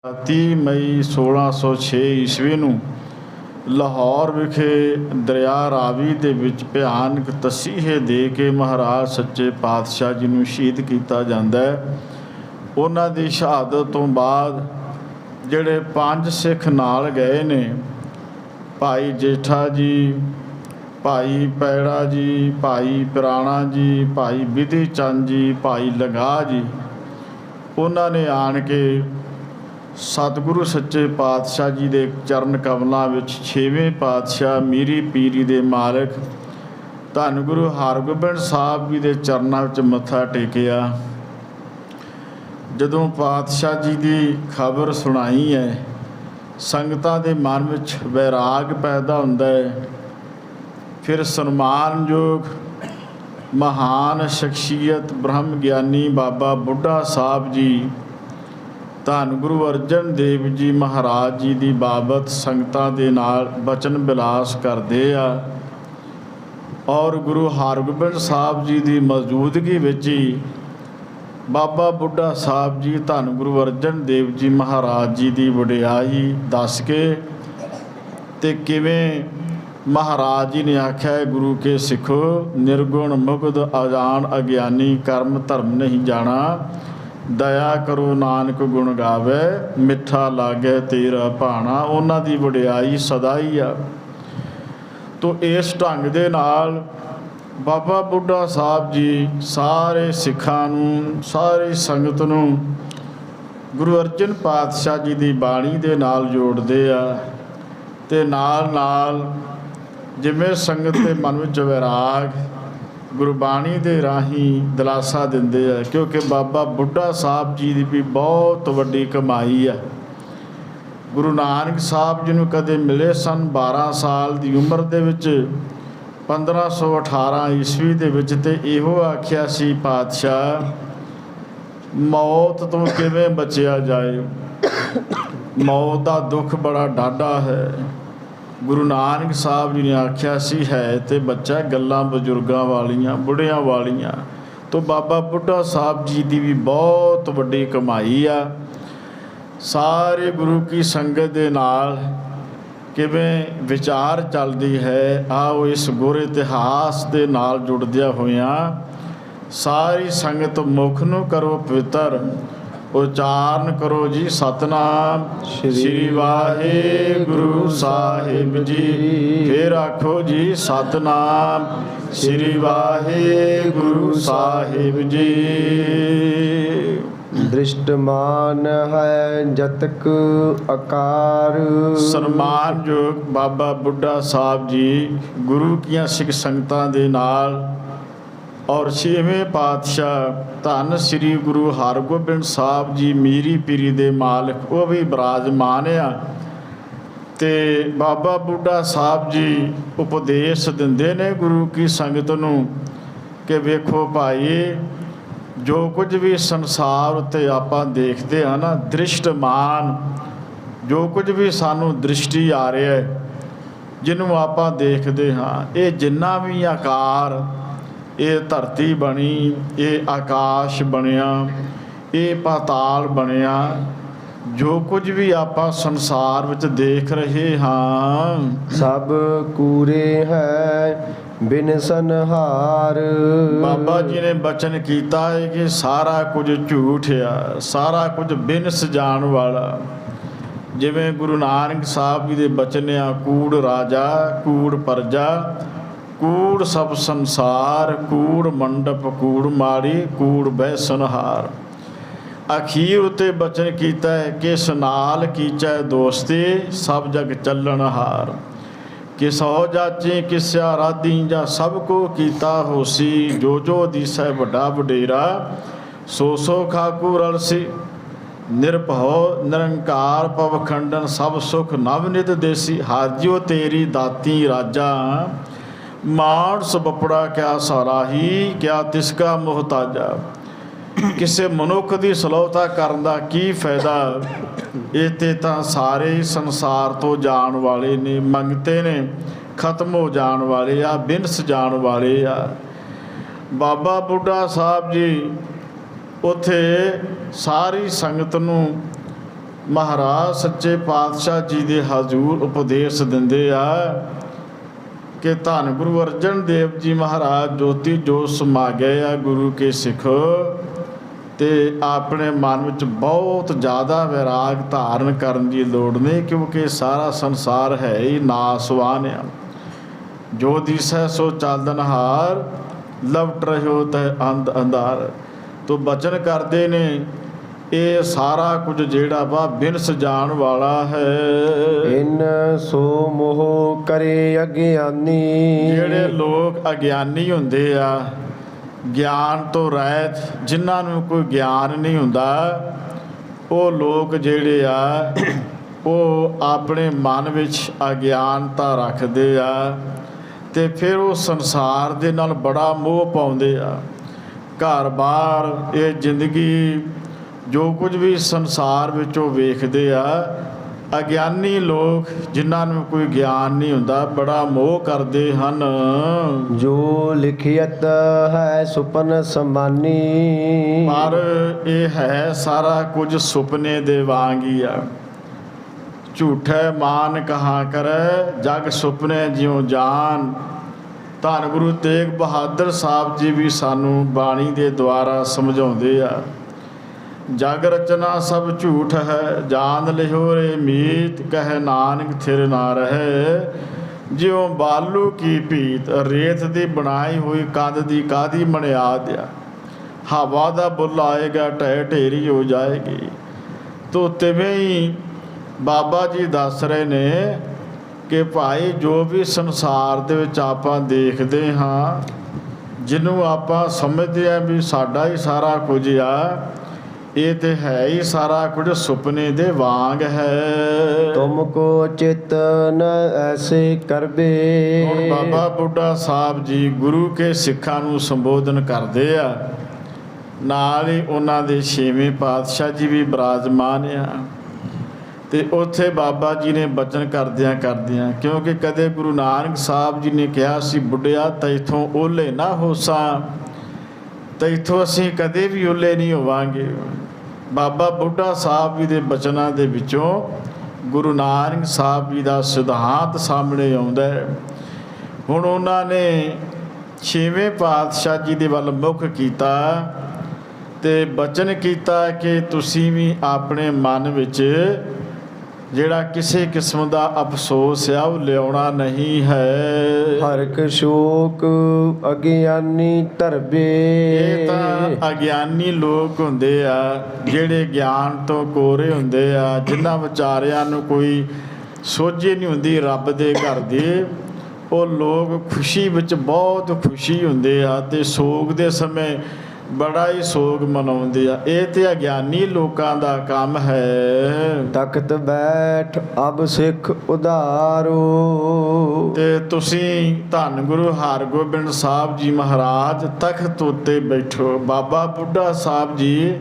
30 ਮਈ 1606 ਈਸਵੀ ਨੂੰ ਲਾਹੌਰ ਵਿਖੇ ਦਰਿਆ ਰਾਵੀ ਦੇ ਵਿੱਚ ਭਿਆਨਕ ਤਸੀਹੇ ਦੇ ਕੇ ਮਹਾਰਾਜ ਸੱਚੇ ਪਾਤਸ਼ਾਹ ਜੀ ਨੂੰ ਸ਼ਹੀਦ ਕੀਤਾ ਜਾਂਦਾ ਹੈ। ਉਹਨਾਂ ਦੀ ਸ਼ਹਾਦਤ ਤੋਂ ਬਾਅਦ ਜਿਹੜੇ 5 ਸਿੱਖ ਨਾਲ ਗਏ ਨੇ, ਭਾਈ ਜੇਠਾ ਜੀ, ਭਾਈ ਪੈੜਾ ਜੀ, ਭਾਈ ਪਿਰਾਣਾ ਜੀ, ਭਾਈ ਵਿਧੀ ਚੰਦ ਜੀ, ਭਾਈ ਲੰਗਾਹ ਜੀ, ਉਹਨਾਂ ਨੇ ਆਣ ਕੇ ਸਤਿਗੁਰੂ ਸੱਚੇ ਪਾਤਸ਼ਾਹ ਜੀ ਦੇ ਚਰਨ ਕਮਲਾਂ ਵਿੱਚ 6ਵੇਂ ਪਾਤਸ਼ਾਹ ਮੀਰੀ ਪੀਰੀ ਦੇ ਮਾਲਕ ਧੰਨ ਗੁਰੂ ਹਰਗੋਬਿੰਦ ਸਾਹਿਬ ਜੀ ਦੇ ਚਰਨਾਂ ਵਿੱਚ ਮੱਥਾ ਟੇਕਿਆ। ਜਦੋਂ ਪਾਤਸ਼ਾਹ ਜੀ ਦੀ ਖਬਰ ਸੁਣਾਈ ਹੈ, ਸੰਗਤਾਂ ਦੇ ਮਨ ਵਿੱਚ ਵੈਰਾਗ ਪੈਦਾ ਹੁੰਦਾ ਹੈ। ਫਿਰ ਸਨਮਾਨਯੋਗ ਮਹਾਨ ਸ਼ਖਸੀਅਤ ਬ੍ਰਹਮ ਗਿਆਨੀ ਬਾਬਾ ਬੁੱਢਾ ਸਾਹਿਬ ਜੀ ਧੰਨ ਗੁਰੂ ਅਰਜਨ ਦੇਵ ਜੀ ਮਹਾਰਾਜ ਜੀ ਦੀ ਬਾਬਤ ਸੰਗਤਾਂ ਦੇ ਨਾਲ ਬਚਨ ਵਿਲਾਸ ਕਰਦੇ ਆ ਔਰ ਗੁਰੂ ਹਰਗੋਬਿੰਦ ਸਾਹਿਬ ਜੀ ਦੀ ਮੌਜੂਦਗੀ ਵਿੱਚ ਹੀ ਬਾਬਾ ਬੁੱਢਾ ਸਾਹਿਬ ਜੀ ਧੰਨ ਗੁਰੂ ਅਰਜਨ ਦੇਵ ਜੀ ਮਹਾਰਾਜ ਜੀ ਦੀ ਵਡਿਆਈ ਦੱਸ ਕੇ ਤੇ ਕਿਵੇਂ ਮਹਾਰਾਜ ਜੀ ਨੇ ਆਖਿਆ, ਗੁਰੂ ਕੇ ਸਿੱਖੋ ਨਿਰਗੁਣ ਮੁਕਤ ਅਜਾਨ ਅਗਿਆਨੀ ਕਰਮ ਧਰਮ ਨਹੀਂ ਜਾਣਾ, ਦਇਆ ਕਰੋ ਨਾਨਕ ਗੁਣ ਗਾਵੇ ਮਿੱਠਾ ਲਾਗੇ ਤੇਰਾ ਭਾਣਾ। ਉਹਨਾਂ ਦੀ ਵਡਿਆਈ ਸਦਾ ਹੀ ਆ। ਤੋ ਇਸ ਢੰਗ ਦੇ ਨਾਲ ਬਾਬਾ ਬੁੱਢਾ ਸਾਹਿਬ ਜੀ ਸਾਰੇ ਸਿੱਖਾਂ ਨੂੰ, ਸਾਰੀ ਸੰਗਤ ਨੂੰ ਗੁਰੂ ਅਰਜਨ ਪਾਤਸ਼ਾਹ ਜੀ ਦੀ ਬਾਣੀ ਦੇ ਨਾਲ ਜੋੜਦੇ ਆ ਤੇ ਨਾਲ ਨਾਲ ਜਿਵੇਂ ਸੰਗਤ ਦੇ ਮਨ ਵਿੱਚ ਵੈਰਾਗ ਗੁਰਬਾਣੀ ਦੇ ਰਾਹੀਂ ਦਿਲਾਸਾ ਦਿੰਦੇ ਆ, ਕਿਉਂਕਿ ਬਾਬਾ ਬੁੱਢਾ ਸਾਹਿਬ ਜੀ ਦੀ ਵੀ ਬਹੁਤ ਵੱਡੀ ਕਮਾਈ ਆ। ਗੁਰੂ ਨਾਨਕ ਸਾਹਿਬ ਜੀ ਨੂੰ ਕਦੇ ਮਿਲੇ ਸਨ 12 ਸਾਲ ਦੀ ਉਮਰ ਦੇ ਵਿੱਚ 1518 ਈਸਵੀ ਦੇ ਵਿੱਚ, ਤੇ ਇਹੋ ਆਖਿਆ ਸੀ ਪਾਤਸ਼ਾਹ ਮੌਤ ਤੋਂ ਕਿਵੇਂ ਬਚਿਆ ਜਾਏ, ਮੌਤ ਦਾ ਦੁੱਖ ਬੜਾ ਡਾਢਾ ਹੈ। ਗੁਰੂ ਨਾਨਕ ਸਾਹਿਬ ਜੀ ਨੇ ਆਖਿਆ ਸੀ ਹੈ ਤੇ ਬੱਚਾ ਗੱਲਾਂ ਬਜ਼ੁਰਗਾਂ ਵਾਲੀਆਂ ਬੁੱਢਿਆਂ ਵਾਲੀਆਂ। ਤੋਂ ਬਾਬਾ ਬੁੱਢਾ ਸਾਹਿਬ ਜੀ ਦੀ ਵੀ ਬਹੁਤ ਵੱਡੀ ਕਮਾਈ ਆ। ਸਾਰੇ ਗੁਰੂ ਕੀ ਸੰਗਤ ਦੇ ਨਾਲ ਕਿਵੇਂ ਵਿਚਾਰ ਚੱਲਦੀ ਹੈ, ਆਓ ਇਸ ਗੁਰ ਇਤਿਹਾਸ ਦੇ ਨਾਲ ਜੁੜਦਿਆਂ ਹੋਇਆਂ ਸਾਰੀ ਸੰਗਤ ਮੁਖ ਨੂੰ ਕਰੋ ਪਵਿੱਤਰ, ਉਚਾਰਨ ਕਰੋ ਜੀ ਸਤਨਾਮ ਸ੍ਰੀ ਵਾਹਿਗੁਰੂ ਸਾਹਿਬ ਜੀ। ਫਿਰ ਆਖੋ ਜੀ ਸਤਨਾਮ ਸ੍ਰੀ ਵਾਹਿਗੁਰੂ ਸਾਹਿਬ ਜੀ। ਦ੍ਰਿਸ਼ਟਮਾਨ ਹੈ ਜਤਕ ਆਕਾਰ। ਸਨਮਾਨਯੋਗ ਬਾਬਾ ਬੁੱਢਾ ਸਾਹਿਬ ਜੀ ਗੁਰੂ ਕੀਆਂ ਸਿੱਖ ਸੰਗਤਾਂ ਦੇ ਨਾਲ ਔਰ 6ਵੇਂ ਪਾਤਸ਼ਾਹ ਧੰਨ ਸ੍ਰੀ ਗੁਰੂ ਹਰਗੋਬਿੰਦ ਸਾਹਿਬ ਜੀ ਮੀਰੀ ਪੀਰੀ ਦੇ ਮਾਲਕ ਉਹ ਵੀ ਬਿਰਾਜਮਾਨ ਆ। ਤੇ ਬਾਬਾ ਬੁੱਢਾ ਸਾਹਿਬ ਜੀ ਉਪਦੇਸ਼ ਦਿੰਦੇ ਨੇ ਗੁਰੂ ਕੀ ਸੰਗਤ ਨੂੰ ਕਿ ਵੇਖੋ ਭਾਈ, ਜੋ ਕੁਝ ਵੀ ਸੰਸਾਰ ਉੱਤੇ ਆਪਾਂ ਦੇਖਦੇ ਹਾਂ ਨਾ, ਦ੍ਰਿਸ਼ਟਮਾਨ ਜੋ ਕੁਝ ਵੀ ਸਾਨੂੰ ਦ੍ਰਿਸ਼ਟੀ ਆ ਰਿਹਾ ਹੈ, ਜਿਹਨੂੰ ਆਪਾਂ ਦੇਖਦੇ ਹਾਂ, ਇਹ ਜਿੰਨਾ ਵੀ ਆਕਾਰ, ਇਹ ਧਰਤੀ ਬਣੀ, ਇਹ ਆਕਾਸ਼ ਬਣਿਆ, ਇਹ ਪਾਤਾਲ ਬਣਿਆ, ਜੋ ਕੁਝ ਵੀ ਆਪਾਂ ਸੰਸਾਰ ਵਿੱਚ ਦੇਖ ਰਹੇ ਹਾਂ, ਸਭ ਕੂਰੇ ਹੈ ਬਿਨ ਸੰਹਾਰ। ਬਾਬਾ ਜੀ ਨੇ ਬਚਨ ਕੀਤਾ ਹੈ ਕਿ ਸਾਰਾ ਕੁਝ ਝੂਠ ਆ, ਸਾਰਾ ਕੁਝ ਬਿਨਸ ਜਾਣ ਵਾਲਾ। ਜਿਵੇਂ ਗੁਰੂ ਨਾਨਕ ਸਾਹਿਬ ਜੀ ਦੇ ਬਚਨ ਆ, ਕੂੜ ਰਾਜਾ ਕੂੜ ਪਰਜਾ ਕੂੜ ਸਭ ਸੰਸਾਰ, ਕੂੜ ਮੰਡਪ ਕੂੜ ਮਾੜੀ ਕੂੜ ਬਹਿ ਸੰਹਾਰ। ਅਖੀਰ ਉੱਤੇ ਬਚਨ ਕੀਤਾ ਹੈ ਕਿ ਨਾਲ ਕੀਚੈ ਦੋਸਤੀ ਸਭ ਜਗ ਚੱਲਣ ਹਾਰ। ਕਿਸ ਹੋ ਜਾਚੇ ਕਿਸਿਆ ਰਾਧੀ ਜਾਂ ਸਭ ਕੋ ਕੀਤਾ ਹੋਸੀ, ਜੋ ਜੋ ਦੀਸੈ ਵੱਡਾ ਵਡੇਰਾ ਸੋ ਸੋ ਖਾਕੂ ਰਲਸੀ। ਨਿਰਭਉ ਨਿਰੰਕਾਰ ਪਵਖੰਡਨ ਸਭ ਸੁਖ ਨਵ ਨਿਤ ਦੇਸੀ। ਹਾਜਿਓ ਤੇਰੀ ਦਾਤੀ ਰਾਜਾ ਮਾਨਸ ਬਪੜਾ ਕਿਆ ਸਰਾਹੀ, ਕਿਆ ਤਿਸਕਾ ਮੁਹਤਾਜਾ। ਕਿਸੇ ਮਨੁੱਖ ਦੀ ਸਲੋਤਾ ਕਰਨ ਦਾ ਕੀ ਫਾਇਦਾ, ਇਹ ਤੇ ਤਾਂ ਸਾਰੇ ਸੰਸਾਰ ਤੋਂ ਜਾਣ ਵਾਲੇ ਨੇ, ਮੰਗਤੇ ਨੇ, ਖਤਮ ਹੋ ਜਾਣ ਵਾਲੇ ਆ, ਬਿਨਸ ਜਾਣ ਵਾਲੇ ਆ। ਬਾਬਾ ਬੁੱਢਾ ਸਾਹਿਬ ਜੀ ਉੱਥੇ ਸਾਰੀ ਸੰਗਤ ਨੂੰ ਮਹਾਰਾਜ ਸੱਚੇ ਪਾਤਸ਼ਾਹ ਜੀ ਦੇ ਹਜ਼ੂਰ ਉਪਦੇਸ਼ ਦਿੰਦੇ ਆ ਕਿ ਧੰਨ ਗੁਰੂ ਅਰਜਨ ਦੇਵ ਜੀ ਮਹਾਰਾਜ ਜੋਤੀ ਜੋਤ ਸਮਾ ਗਏ ਆ ਗੁਰੂ ਕੇ ਸਿੱਖ, ਤੇ ਆਪਣੇ ਮਨ ਵਿੱਚ ਬਹੁਤ ਜ਼ਿਆਦਾ ਵਿਰਾਗ ਧਾਰਨ ਕਰਨ ਦੀ ਲੋੜ ਨਹੀਂ, ਕਿਉਂਕਿ ਸਾਰਾ ਸੰਸਾਰ ਹੈ ਹੀ ਨਾਸਵਾਨ ਆ। ਜੋ ਦਿਸੈ ਸੋ ਚਾਲਨਹਾਰ, ਲਵਟ ਰਹਿਓ ਤੈ ਅੰਧ ਅੰਧਾਰ। ਤੋ ਬਚਨ ਕਰਦੇ ਨੇ ਇਹ ਸਾਰਾ ਕੁਝ ਜਿਹੜਾ ਵਾ ਬਿਨਸ ਜਾਣ ਵਾਲਾ ਹੈ। ਇਨ ਸੋ ਮੋਹ ਕਰੇ ਅਗਿਆਨੀ। ਜਿਹੜੇ ਲੋਕ ਅਗਿਆਨੀ ਹੁੰਦੇ ਆ, ਗਿਆਨ ਤੋਂ ਰਹਿਤ, ਜਿਨ੍ਹਾਂ ਨੂੰ ਕੋਈ ਗਿਆਨ ਨਹੀਂ ਹੁੰਦਾ, ਉਹ ਲੋਕ ਜਿਹੜੇ ਆ ਉਹ ਆਪਣੇ ਮਨ ਵਿੱਚ ਅਗਿਆਨਤਾ ਰੱਖਦੇ ਆ, ਤੇ ਫਿਰ ਉਹ ਸੰਸਾਰ ਦੇ ਨਾਲ ਬੜਾ ਮੋਹ ਪਾਉਂਦੇ ਆ। ਘਰ-ਬਾਰ, ਇਹ ਜ਼ਿੰਦਗੀ, ਜੋ ਕੁਝ ਵੀ ਸੰਸਾਰ ਵਿੱਚ ਉਹ ਵੇਖਦੇ ਆ, ਅਗਿਆਨੀ ਲੋਕ ਜਿਨ੍ਹਾਂ ਨੂੰ ਕੋਈ ਗਿਆਨ ਨਹੀਂ ਹੁੰਦਾ ਬੜਾ ਮੋਹ ਕਰਦੇ ਹਨ। ਜੋ ਲਿਖਿਅਤ ਹੈ ਸੁਪਨ ਸਮਾਨੀ। ਪਰ ਇਹ ਹੈ ਸਾਰਾ ਕੁਝ ਸੁਪਨੇ ਦੇ ਵਾਂਗ ਹੀ ਆ। ਝੂਠੇ ਮਾਨ ਕਹਾ ਕਰੈ, ਜਗ ਸੁਪਨੇ ਜਿਉ ਜਾਨ। ਧੰਨ ਗੁਰੂ ਤੇਗ ਬਹਾਦਰ ਸਾਹਿਬ ਜੀ ਵੀ ਸਾਨੂੰ ਬਾਣੀ ਦੇ ਦੁਆਰਾ ਸਮਝਾਉਂਦੇ ਆ, ਜਗ ਰਚਨਾ ਸਭ ਝੂਠ ਹੈ, ਜਾਨ ਲਿਓ ਰੇ ਮੀਤ, ਕਹਿ ਨਾਨਕ ਥਿਰ ਨਾ ਰਹੇ। ਜਿਉ ਬਾਲੂ ਕੀ ਭੀਤ, ਰੇਤ ਦੀ ਬਣਾਈ ਹੋਈ ਕੰਧ ਦੀ ਕਾਹਦੀ ਬੁਨਿਆਦ ਆ। ਹਵਾ ਦਾ ਬੁੱਲ ਆਏਗਾ, ਢਹਿ ਢੇਰੀ ਹੋ ਜਾਏਗੀ। ਤੋ ਤਿਵੇਂ ਹੀ ਬਾਬਾ ਜੀ ਦੱਸ ਰਹੇ ਨੇ ਕਿ ਭਾਈ ਜੋ ਵੀ ਸੰਸਾਰ ਦੇ ਵਿੱਚ ਆਪਾਂ ਦੇਖਦੇ ਹਾਂ, ਜਿਹਨੂੰ ਆਪਾਂ ਸਮਝਦੇ ਹਾਂ ਵੀ ਸਾਡਾ ਹੀ ਸਾਰਾ ਕੁਝ ਆ, ਇਹ ਤੇ ਹੈ ਹੀ ਸਾਰਾ ਕੁਝ ਸੁਪਨੇ ਦੇ ਵਾਂਗ ਹੈ। ਤੁਮ ਕੋ ਚਿਤ ਨ ਐਸੇ ਕਰਬੇ। ਹੁਣ ਬਾਬਾ ਬੁੱਢਾ ਸਾਹਿਬ ਜੀ ਗੁਰੂ ਕੇ ਸਿੱਖਾਂ ਨੂੰ ਸੰਬੋਧਨ ਕਰਦੇ ਆ, ਨਾਲ ਹੀ ਉਹਨਾਂ ਦੇ 6ਵੇਂ ਪਾਤਸ਼ਾਹ ਜੀ ਵੀ ਬਿਰਾਜਮਾਨ ਆ। ਤੇ ਉੱਥੇ ਬਾਬਾ ਜੀ ਨੇ ਬਚਨ ਕਰਦਿਆਂ ਕਿਉਂਕਿ ਕਦੇ ਗੁਰੂ ਨਾਨਕ ਸਾਹਿਬ ਜੀ ਨੇ ਕਿਹਾ ਸੀ, ਬੁੱਢਿਆ ਤੈਥੋਂ ਓਲੇ ਨਾ ਹੋਸਾਂ, ਤੈਥੋਂ ਅਸੀਂ ਕਦੇ ਵੀ ਓਲੇ ਨਹੀਂ ਹੋਵਾਂਗੇ। ਬਾਬਾ ਬੁੱਢਾ ਸਾਹਿਬ ਜੀ ਦੇ ਬਚਨਾਂ ਦੇ ਵਿੱਚੋਂ ਗੁਰੂ ਨਾਨਕ ਸਾਹਿਬ ਜੀ ਦਾ ਸਿਧਾਂਤ ਸਾਹਮਣੇ ਆਉਂਦਾ ਹੈ। ਹੁਣ ਉਹਨਾਂ ਨੇ 6ਵੇਂ ਪਾਤਸ਼ਾਹ ਜੀ ਦੇ ਵੱਲ ਮੁੱਖ ਕੀਤਾ ਤੇ ਬਚਨ ਕੀਤਾ ਕਿ ਤੁਸੀਂ ਵੀ ਆਪਣੇ ਮਨ ਵਿੱਚ ਜਿਹੜਾ ਕਿਸੇ ਕਿਸਮ ਦਾ ਅਫਸੋਸ ਆ ਉਹ ਲਿਆਉਣਾ ਨਹੀਂ ਹੈ। ਹਰਿਕ ਸ਼ੋਕ ਅਗਿਆਨੀ ਧਰਬੇ। ਇਹ ਤਾਂ ਅਗਿਆਨੀ ਲੋਕ ਹੁੰਦੇ ਆ, ਜਿਹੜੇ ਗਿਆਨ ਤੋਂ ਕੋਰੇ ਹੁੰਦੇ ਆ, ਜਿਨ੍ਹਾਂ ਵਿਚਾਰਿਆਂ ਨੂੰ ਕੋਈ ਸੋਝੀ ਨਹੀਂ ਹੁੰਦੀ ਰੱਬ ਦੇ ਘਰ ਦੀ। ਉਹ ਲੋਕ ਖੁਸ਼ੀ ਵਿੱਚ ਬਹੁਤ ਖੁਸ਼ੀ ਹੁੰਦੇ ਆ ਤੇ ਸੋਗ ਦੇ ਸਮੇਂ ਬੜਾ ਹੀ ਸੋਗ ਮਨਾਉਂਦੇ ਆ। ਇਹ ਤੇ ਅਗਿਆਨੀ ਲੋਕਾਂ ਦਾ ਕੰਮ ਹੈ। ਤਖਤ ਬੈਠ ਅਬ ਸਿੱਖ ਉਧਾਰੋ। ਤੇ ਤੁਸੀਂ ਧੰਨ ਗੁਰੂ ਹਰਗੋਬਿੰਦ ਸਾਹਿਬ ਜੀ ਮਹਾਰਾਜ ਤਖਤ ਉੱਤੇ ਬੈਠੋ। ਬਾਬਾ ਬੁੱਢਾ ਸਾਹਿਬ ਜੀ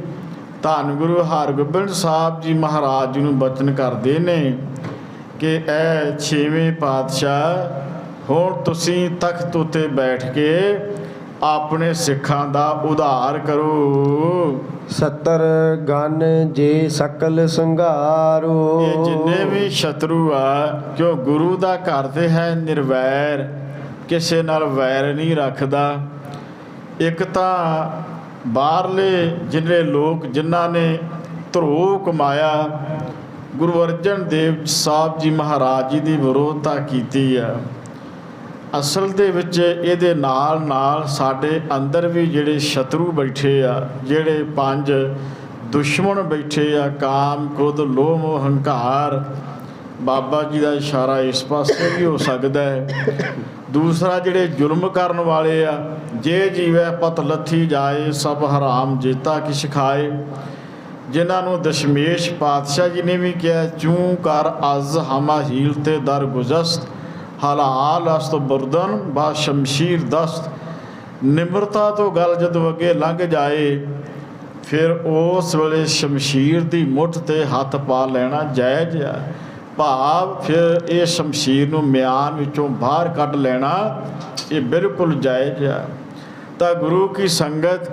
ਧੰਨ ਗੁਰੂ ਹਰਗੋਬਿੰਦ ਸਾਹਿਬ ਜੀ ਮਹਾਰਾਜ ਜੀ ਨੂੰ ਬਚਨ ਕਰਦੇ ਨੇ ਕਿ ਇਹ 6ਵੇਂ ਪਾਤਸ਼ਾਹ ਹੁਣ ਤੁਸੀਂ ਤਖਤ ਉੱਤੇ ਬੈਠ ਕੇ ਆਪਣੇ ਸਿੱਖਾਂ ਦਾ ਉਧਾਰ ਕਰੋ। 70 ਗਨ ਜੇ ਸਕਲ ਸੰਘਾਰੋ। ਇਹ ਜਿੰਨੇ ਵੀ ਸ਼ਤਰੂ ਆ, ਕਿਉਂ ਗੁਰੂ ਦਾ ਘਰ ਤੇ ਹੈ ਨਿਰਵੈਰ, ਕਿਸੇ ਨਾਲ ਵੈਰ ਨਹੀਂ ਰੱਖਦਾ। ਇੱਕ ਤਾਂ ਬਾਹਰਲੇ ਜਿਹੜੇ ਲੋਕ ਜਿਨ੍ਹਾਂ ਨੇ ਧਰੋਹ ਕਮਾਇਆ, ਗੁਰੂ ਅਰਜਨ ਦੇਵ ਸਾਹਿਬ ਜੀ ਮਹਾਰਾਜ ਜੀ ਦੀ ਵਿਰੋਧਤਾ ਕੀਤੀ ਆ। ਅਸਲ ਦੇ ਵਿੱਚ ਇਹਦੇ ਨਾਲ ਨਾਲ ਸਾਡੇ ਅੰਦਰ ਵੀ ਜਿਹੜੇ ਸ਼ਤਰੂ ਬੈਠੇ ਆ, ਜਿਹੜੇ 5 ਦੁਸ਼ਮਣ ਬੈਠੇ ਆ, ਕਾਮ ਕ੍ਰੋਧ ਲੋਭ ਮੋਹ ਹੰਕਾਰ। ਬਾਬਾ ਜੀ ਦਾ ਇਸ਼ਾਰਾ ਇਸ ਪਾਸੇ ਵੀ ਹੋ ਸਕਦਾ ਹੈ। ਦੂਸਰਾ ਜਿਹੜੇ ਜ਼ੁਲਮ ਕਰਨ ਵਾਲੇ ਆ, ਜੇ ਜੀਵੈ ਪਤ ਲੱਥੀ ਜਾਏ, ਸਭ ਹਰਾਮ ਜੇਤਾ ਕਿਛ ਖਾਏ। ਜਿਨ੍ਹਾਂ ਨੂੰ ਦਸ਼ਮੇਸ਼ ਪਾਤਸ਼ਾਹ ਜੀ ਨੇ ਵੀ ਕਿਹਾ, ਚੂੰ ਕਰ ਅਜ਼ ਹਮਾ ਹੀਲ ਤੇ ਦਰ ਗੁਜ਼ਸਤ, ਹਲਾਲ ਅਸਤ ਬੁਰਦਨ ਬਾ ਸ਼ਮਸ਼ੀਰ ਦਸਤ। ਨਿਮਰਤਾ ਤੋਂ ਗੱਲ ਜਦੋਂ ਅੱਗੇ ਲੰਘ ਜਾਏ, ਫਿਰ ਉਸ ਵੇਲੇ ਸ਼ਮਸ਼ੀਰ ਦੀ ਮੁੱਠ 'ਤੇ ਹੱਥ ਪਾ ਲੈਣਾ ਜਾਇਜ਼ ਆ। ਭਾਵ ਫਿਰ ਇਹ ਸ਼ਮਸ਼ੀਰ ਨੂੰ ਮਿਆਨ ਵਿੱਚੋਂ ਬਾਹਰ ਕੱਢ ਲੈਣਾ ਇਹ ਬਿਲਕੁਲ ਜਾਇਜ਼ ਆ। ਤਾਂ ਗੁਰੂ ਕੀ ਸੰਗਤ,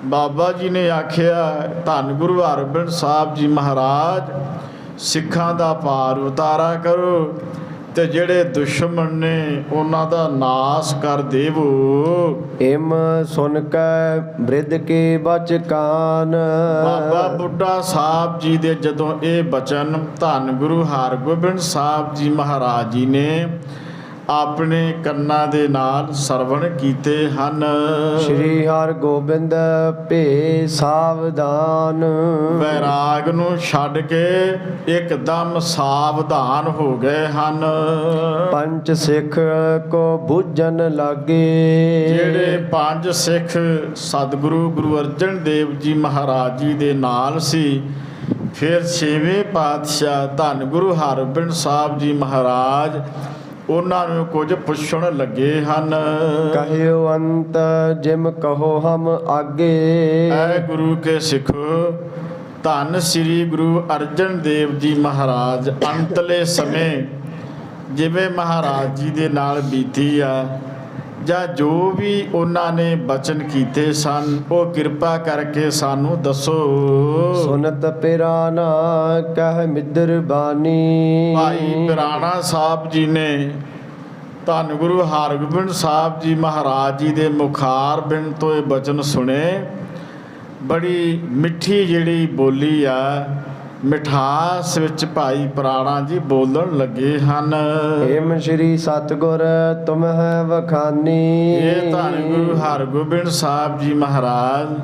ਬਾਬਾ ਜੀ ਨੇ ਆਖਿਆ, ਧੰਨ ਗੁਰੂ ਹਰਗੋਬਿੰਦ ਸਾਹਿਬ ਜੀ ਮਹਾਰਾਜ ਸਿੱਖਾਂ ਦਾ ਭਾਰ ਉਤਾਰਾ ਕਰੋ ਤੇ ਜਿਹੜੇ ਦੁਸ਼ਮਣ ਨੇ ਉਹਨਾਂ ਦਾ ਨਾਸ ਕਰ ਦੇਵੋ। ਇਮ ਸੁਨ ਕੈ ਬ੍ਰਿਧ ਕੇ ਬਚ ਕਾਨ। ਬਾਬਾ ਬੁੱਢਾ ਸਾਹਿਬ ਜੀ ਦੇ ਜਦੋਂ ਇਹ ਬਚਨ ਧੰਨ ਗੁਰੂ ਹਰਗੋਬਿੰਦ ਸਾਹਿਬ ਜੀ ਮਹਾਰਾਜ ਜੀ ਨੇ ਆਪਣੇ ਕੰਨਾਂ ਦੇ ਨਾਲ ਸਰਵਣ ਕੀਤੇ ਹਨ। ਸ਼੍ਰੀ ਹਰਗੋਬਿੰਦ ਭੇ ਸਾਵਧਾਨ। ਵੈਰਾਗ ਨੂੰ ਛੱਡ ਕੇ ਇੱਕਦਮ ਸਾਵਧਾਨ ਹੋ ਗਏ ਹਨ। ਪੰਜ ਸਿੱਖ ਕੋ ਬੁੱਝਣ ਲਾਗੇ। ਜਿਹੜੇ ਪੰਜ ਸਿੱਖ ਸਤਿਗੁਰੂ ਗੁਰੂ ਅਰਜਨ ਦੇਵ ਜੀ ਮਹਾਰਾਜ ਜੀ ਦੇ ਨਾਲ ਸੀ, ਫਿਰ ਛੇਵੇਂ ਪਾਤਸ਼ਾਹ ਧੰਨ ਗੁਰੂ ਹਰਗੋਬਿੰਦ ਸਾਹਿਬ ਜੀ ਮਹਾਰਾਜ ਉਹਨਾਂ ਨੂੰ ਕੁਝ ਪੁੱਛਣ ਲੱਗੇ ਹਨ। ਕਹਿਓ ਅੰਤ ਜਿਮ ਕਹੋ ਹਮ ਆਗੇ। ਐ ਗੁਰੂ ਕੇ ਸਿੱਖੋ, ਧੰਨ ਸ੍ਰੀ ਗੁਰੂ ਅਰਜਨ ਦੇਵ ਜੀ ਮਹਾਰਾਜ ਅੰਤਲੇ ਸਮੇਂ ਜਿਵੇਂ ਮਹਾਰਾਜ ਜੀ ਦੇ ਨਾਲ ਬੀਤੀ ਆ, ਜਾਂ ਜੋ ਵੀ ਉਹਨਾਂ ਨੇ ਬਚਨ ਕੀਤੇ ਸਨ, ਉਹ ਕਿਰਪਾ ਕਰਕੇ ਸਾਨੂੰ ਦੱਸੋ। ਸੁਨਤ ਪਿਰਾਨਾ ਕਹਿ ਮਿੱਦਰ ਬਾਣੀ। ਭਾਈ ਪਿਰਾਣਾ ਸਾਹਿਬ ਜੀ ਨੇ ਧੰਨ ਗੁਰੂ ਹਰਗੋਬਿੰਦ ਸਾਹਿਬ ਜੀ ਮਹਾਰਾਜ ਜੀ ਦੇ ਮੁਖਾਰ ਬਿੰਦ ਤੋਂ ਇਹ ਬਚਨ ਸੁਣੇ। ਬੜੀ ਮਿੱਠੀ ਜਿਹੜੀ ਬੋਲੀ ਆ, ਮਿਠਾਸ ਵਿੱਚ ਭਾਈ ਪਿਰਾਣਾ ਜੀ ਬੋਲਣ ਲੱਗੇ ਹਨ। ਏਮ ਸ਼੍ਰੀ ਸਤਿਗੁਰ ਤੁਮਹਿ ਵਖਾਨੀ। ਇਹ ਧੰਨ ਗੁਰੂ ਹਰਗੋਬਿੰਦ ਸਾਹਿਬ ਜੀ ਮਹਾਰਾਜ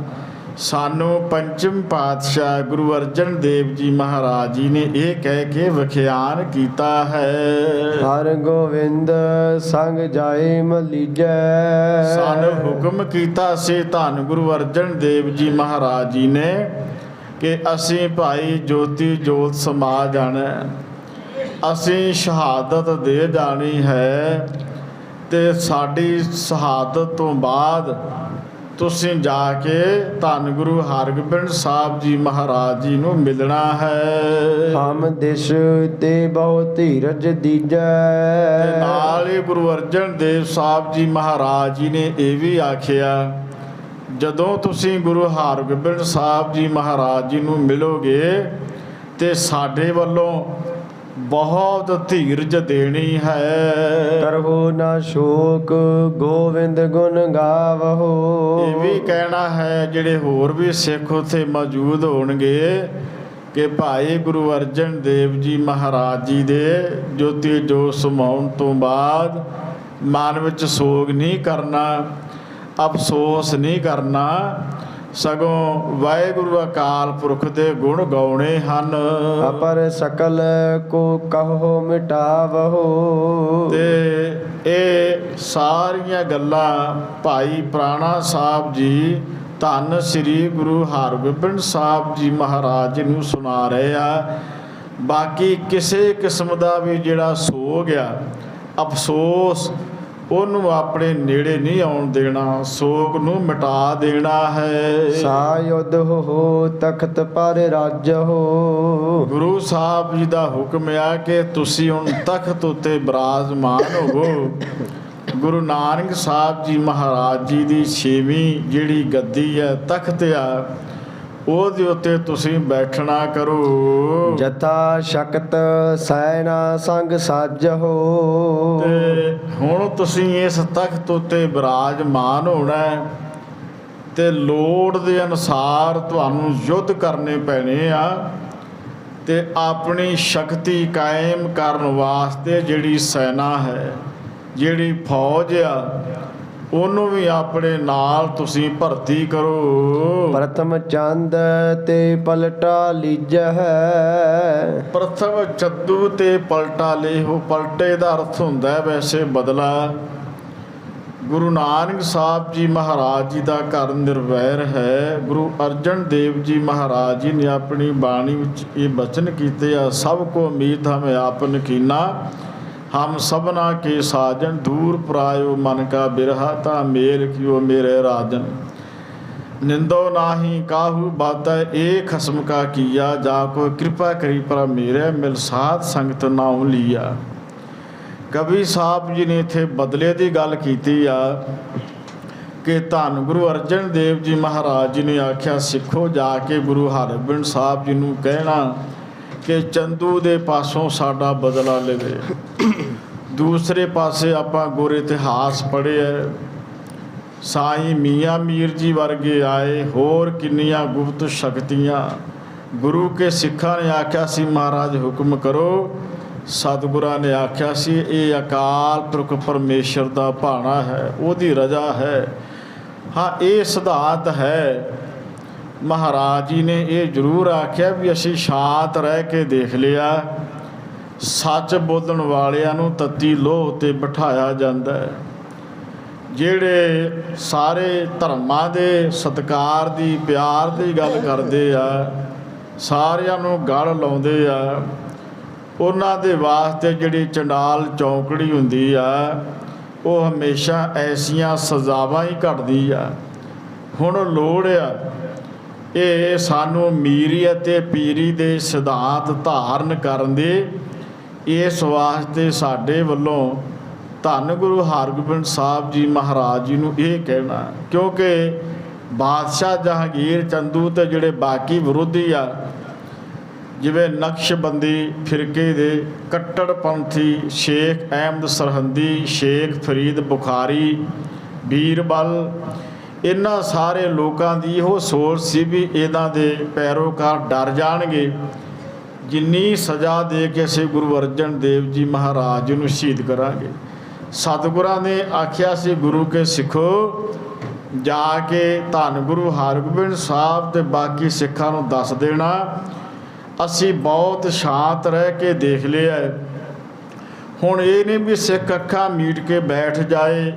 ਸਾਨੂੰ ਪੰਚਮ ਪਾਤਸ਼ਾਹ ਗੁਰੂ ਅਰਜਨ ਦੇਵ ਜੀ ਮਹਾਰਾਜ ਜੀ ਨੇ ਇਹ ਕਹਿ ਕੇ ਵਿਖਿਆਨ ਕੀਤਾ ਹੈ। ਹਰ ਗੋਬਿੰਦ ਸੰਗ ਜਾਏ ਮਲੀਜੈ। ਸਾਨੂੰ ਹੁਕਮ ਕੀਤਾ ਸੀ ਧੰਨ ਗੁਰੂ ਅਰਜਨ ਦੇਵ ਜੀ ਮਹਾਰਾਜ ਜੀ ਨੇ ਕਿ ਅਸੀਂ ਭਾਈ ਜੋਤੀ ਜੋਤ ਸਮਾ ਜਾਣਾ, ਅਸੀਂ ਸ਼ਹਾਦਤ ਦੇ ਜਾਣੀ ਹੈ, ਤੇ ਸਾਡੀ ਸ਼ਹਾਦਤ ਤੋਂ ਬਾਅਦ ਤੁਸੀਂ ਜਾ ਕੇ ਧੰਨ ਗੁਰੂ ਹਰਗੋਬਿੰਦ ਸਾਹਿਬ ਜੀ ਮਹਾਰਾਜ ਜੀ ਨੂੰ ਮਿਲਣਾ ਹੈ। ਹਮ ਦਿਸ਼ ਤੇ ਬਹੁ ਧੀਰਜ ਦੀਜੈ। ਤੇ ਨਾਲ ਹੀ ਗੁਰੂ ਅਰਜਨ ਦੇਵ ਸਾਹਿਬ ਜੀ ਮਹਾਰਾਜ ਜੀ ਨੇ ਇਹ ਵੀ ਆਖਿਆ, ਜਦੋਂ ਤੁਸੀਂ ਗੁਰੂ ਹਰਗੋਬਿੰਦ ਸਾਹਿਬ ਜੀ ਮਹਾਰਾਜ ਜੀ ਨੂੰ ਮਿਲੋਗੇ ਤੇ ਸਾਡੇ ਵੱਲੋਂ ਬਹੁਤ ਧੀਰਜ ਦੇਣੀ ਹੈ। ਕਰਹੁ ਨਾ ਸ਼ੋਕ ਗੋਵਿੰਦ ਗੁਣ ਗਾਵਹੁ। ਇਹ ਵੀ ਕਹਿਣਾ ਹੈ ਜਿਹੜੇ ਹੋਰ ਵੀ ਸਿੱਖ ਉੱਥੇ ਮੌਜੂਦ ਹੋਣਗੇ ਕਿ ਭਾਈ ਗੁਰੂ ਅਰਜਨ ਦੇਵ ਜੀ ਮਹਾਰਾਜ ਜੀ ਦੇ ਜੋਤੀ ਜੋਤ ਸਮਾਉਣ ਤੋਂ ਬਾਅਦ ਮਨ ਵਿੱਚ ਸੋਗ ਨਹੀਂ ਕਰਨਾ, ਅਫਸੋਸ ਨਹੀਂ ਕਰਨਾ, ਸਗੋਂ ਵਾਹਿਗੁਰੂ ਅਕਾਲ ਪੁਰਖ ਦੇ ਗੁਣ ਗਾਉਣੇ ਹਨ। ਅਪਰ ਸਕਲ ਕੋ ਕਹੋ ਮਿਟਾਵਹੁ। ਤੇ ਇਹ ਸਾਰੀਆਂ ਗੱਲਾਂ ਭਾਈ ਪਿਰਾਣਾ ਸਾਹਿਬ ਜੀ ਧੰਨ ਸ੍ਰੀ ਗੁਰੂ ਹਰਗੋਬਿੰਦ ਸਾਹਿਬ ਜੀ ਮਹਾਰਾਜ ਜੀ ਨੂੰ ਸੁਣਾ ਰਹੇ ਆ। ਬਾਕੀ ਕਿਸੇ ਕਿਸਮ ਦਾ ਵੀ ਜਿਹੜਾ ਸੋਗ ਆ, ਅਫਸੋਸ, ਉਹਨੂੰ ਆਪਣੇ ਨੇੜੇ ਨਹੀਂ ਆਉਣ ਦੇਣਾ, ਸੋਗ ਨੂੰ ਮਿਟਾ ਦੇਣਾ ਹੈ। ਸਾਯੁਧ ਹੋ ਤਖਤ ਪਰ ਰਾਜਹੁ। ਗੁਰੂ ਸਾਹਿਬ ਜੀ ਦਾ ਹੁਕਮ ਆ ਕਿ ਤੁਸੀਂ ਹੁਣ ਤਖਤ ਉੱਤੇ ਬਿਰਾਜਮਾਨ ਹੋਵੋ। ਗੁਰੂ ਨਾਨਕ ਸਾਹਿਬ ਜੀ ਮਹਾਰਾਜ ਜੀ ਦੀ 6ਵੀਂ ਜਿਹੜੀ ਗੱਦੀ ਹੈ, ਤਖਤ ਆ, ਉਹਦੇ ਉੱਤੇ ਤੁਸੀਂ ਬੈਠਣਾ ਕਰੋ। ਜਥਾ ਸ਼ਕਤ ਸੈਨਾ ਸੰਗ ਸਾਜਹੁ। ਤੇ ਹੁਣ ਤੁਸੀਂ ਇਸ ਤਖਤ ਉੱਤੇ ਬਿਰਾਜਮਾਨ ਹੋਣਾ ਤੇ ਲੋੜ ਦੇ ਅਨੁਸਾਰ ਤੁਹਾਨੂੰ ਯੁੱਧ ਕਰਨੇ ਪੈਣੇ ਆ, ਤੇ ਆਪਣੀ ਸ਼ਕਤੀ ਕਾਇਮ ਕਰਨ ਵਾਸਤੇ ਜਿਹੜੀ ਸੈਨਾ ਹੈ, ਜਿਹੜੀ ਫੌਜ ਆ, ਉਹਨੂੰ ਵੀ ਆਪਣੇ ਨਾਲ ਤੁਸੀਂ ਭਰਤੀ ਕਰੋ। ਪ੍ਰਥਮ ਚੰਦ ਤੇ ਪਲਟਾ ਲੀਜਹਿ। ਪ੍ਰਥਮ ਚੱਦੂ ਤੇ ਪਲਟਾ ਲੇਹੋ। ਪਲਟੇ ਦਾ ਅਰਥ ਹੁੰਦਾ ਵੈਸੇ ਬਦਲਾ। ਗੁਰੂ ਨਾਨਕ ਸਾਹਿਬ ਜੀ ਮਹਾਰਾਜ ਜੀ ਦਾ ਘਰ ਨਿਰਵੈਰ ਹੈ। ਗੁਰੂ ਅਰਜਨ ਦੇਵ ਜੀ ਮਹਾਰਾਜ ਜੀ ਨੇ ਆਪਣੀ ਬਾਣੀ ਵਿੱਚ ਇਹ ਬਚਨ ਕੀਤੇ ਆ, ਸਭ ਕੋ ਉਮੀਦ ਹਮੇ ਆਪਨ ਕੀਨਾ, ਹਮ ਸਭਨਾ ਕੇ ਸਾਜਨ, ਦੂਰ ਪਰਾਇਓ ਮਨ ਕਾ ਬਿਰਹਾ, ਤਾ ਮੇਲ ਕਿਓ ਮੇਰੇ ਰਾਜਨ। ਨਿੰਦੋ ਨਾਹੀ ਕਾਹੂ ਬਾਤੈ, ਏ ਖਸਮ ਕਾ ਕੀਆ, ਜਾ ਕੋ ਕਿਰਪਾ ਕਰੀ ਪਰ ਮੇਰੇ, ਮਿਲ ਸਾਧ ਸੰਗਤ ਨਾਉ ਲੀਆ। ਕਵੀ ਸਾਹਿਬ ਜੀ ਨੇ ਇੱਥੇ ਬਦਲੇ ਦੀ ਗੱਲ ਕੀਤੀ ਆ ਕਿ ਧੰਨ ਗੁਰੂ ਅਰਜਨ ਦੇਵ ਜੀ ਮਹਾਰਾਜ ਜੀ ਨੇ ਆਖਿਆ, ਸਿੱਖੋ ਜਾ ਕੇ ਗੁਰੂ ਹਰਗੋਬਿੰਦ ਸਾਹਿਬ ਜੀ ਨੂੰ ਕਹਿਣਾ ਕਿ ਚੰਦੂ ਦੇ ਪਾਸੋਂ ਸਾਡਾ ਬਦਲਾ ਲਵੇ। ਦੂਸਰੇ ਪਾਸੇ ਆਪਾਂ ਗੁਰ ਇਤਿਹਾਸ ਪੜ੍ਹਿਆ, ਸਾਈਂ ਮੀਆਂ ਮੀਰ ਜੀ ਵਰਗੇ ਆਏ, ਹੋਰ ਕਿੰਨੀਆਂ ਗੁਪਤ ਸ਼ਕਤੀਆਂ। ਗੁਰੂ ਕੇ ਸਿੱਖਾਂ ਨੇ ਆਖਿਆ ਸੀ ਮਹਾਰਾਜ ਹੁਕਮ ਕਰੋ, ਸਤਿਗੁਰਾਂ ਨੇ ਆਖਿਆ ਸੀ ਇਹ ਅਕਾਲ ਪੁਰਖ ਪਰਮੇਸ਼ਰ ਦਾ ਭਾਣਾ ਹੈ, ਉਹਦੀ ਰਜ਼ਾ ਹੈ। ਹਾਂ, ਇਹ ਸਿਧਾਂਤ ਹੈ। ਮਹਾਰਾਜ ਜੀ ਨੇ ਇਹ ਜ਼ਰੂਰ ਆਖਿਆ ਵੀ ਅਸੀਂ ਸ਼ਾਂਤ ਰਹਿ ਕੇ ਦੇਖ ਲਿਆ, ਸੱਚ ਬੋਲਣ ਵਾਲਿਆਂ ਨੂੰ ਤੱਤੀ ਲੋਹ 'ਤੇ ਬਿਠਾਇਆ ਜਾਂਦਾ ਹੈ। ਜਿਹੜੇ ਸਾਰੇ ਧਰਮਾਂ ਦੇ ਸਤਿਕਾਰ ਦੀ, ਪਿਆਰ ਦੀ ਗੱਲ ਕਰਦੇ ਆ, ਸਾਰਿਆਂ ਨੂੰ ਗਲ ਲਾਉਂਦੇ ਆ, ਉਹਨਾਂ ਦੇ ਵਾਸਤੇ ਜਿਹੜੀ ਚੰਡਾਲ ਚੌਂਕੜੀ ਹੁੰਦੀ ਆ ਉਹ ਹਮੇਸ਼ਾ ਐਸੀਆਂ ਸਜ਼ਾਵਾਂ ਹੀ ਘੜਦੀ ਆ। ਹੁਣ ਲੋੜ ਆ ਇਹ ਸਾਨੂੰ ਮੀਰੀ ਅਤੇ ਪੀਰੀ ਦੇ ਸਿਧਾਂਤ ਧਾਰਨ ਕਰਨ ਦੇ। ਇਸ ਵਾਸਤੇ ਸਾਡੇ ਵੱਲੋਂ ਧੰਨ ਗੁਰੂ ਹਰਗੋਬਿੰਦ ਸਾਹਿਬ ਜੀ ਮਹਾਰਾਜ ਜੀ ਨੂੰ ਇਹ ਕਹਿਣਾ, ਕਿਉਂਕਿ ਬਾਦਸ਼ਾਹ ਜਹਾਂਗੀਰ ਚੰਦੂ ਤੇ ਜਿਹੜੇ ਬਾਕੀ ਵਿਰੋਧੀ ਆ, ਜਿਵੇਂ ਨਕਸ਼ਬੰਦੀ ਫਿਰਕੇ ਦੇ ਕੱਟੜਪੰਥੀ ਸ਼ੇਖ ਅਹਿਮਦ ਸਰਹੰਦੀ, ਸ਼ੇਖ ਫਰੀਦ ਬੁਖਾਰੀ, ਬੀਰਬਲ, ਇਹਨਾਂ ਸਾਰੇ ਲੋਕਾਂ ਦੀ ਇਹੋ ਸੋਚ ਸੀ ਵੀ ਇਹਨਾਂ ਦੇ ਪੈਰੋਕਾਰ ਡਰ ਜਾਣਗੇ, ਜਿੰਨੀ ਸਜ਼ਾ ਦੇ ਕੇ ਅਸੀਂ ਗੁਰੂ ਅਰਜਨ ਦੇਵ ਜੀ ਮਹਾਰਾਜ ਨੂੰ ਸ਼ਹੀਦ ਕਰਾਂਗੇ। ਸਤਿਗੁਰਾਂ ਨੇ ਆਖਿਆ ਸੀ ਗੁਰੂ ਕੇ ਸਿੱਖੋ, ਜਾ ਕੇ ਧੰਨ ਗੁਰੂ ਹਰਗੋਬਿੰਦ ਸਾਹਿਬ ਤੇ ਬਾਕੀ ਸਿੱਖਾਂ ਨੂੰ ਦੱਸ ਦੇਣਾ ਅਸੀਂ ਬਹੁਤ ਸ਼ਾਂਤ ਰਹਿ ਕੇ ਦੇਖ ਲਿਆ। ਹੁਣ ਇਹ ਨਹੀਂ ਵੀ ਸਿੱਖ ਅੱਖਾਂ ਮੀਟ ਕੇ ਬੈਠ ਜਾਏ,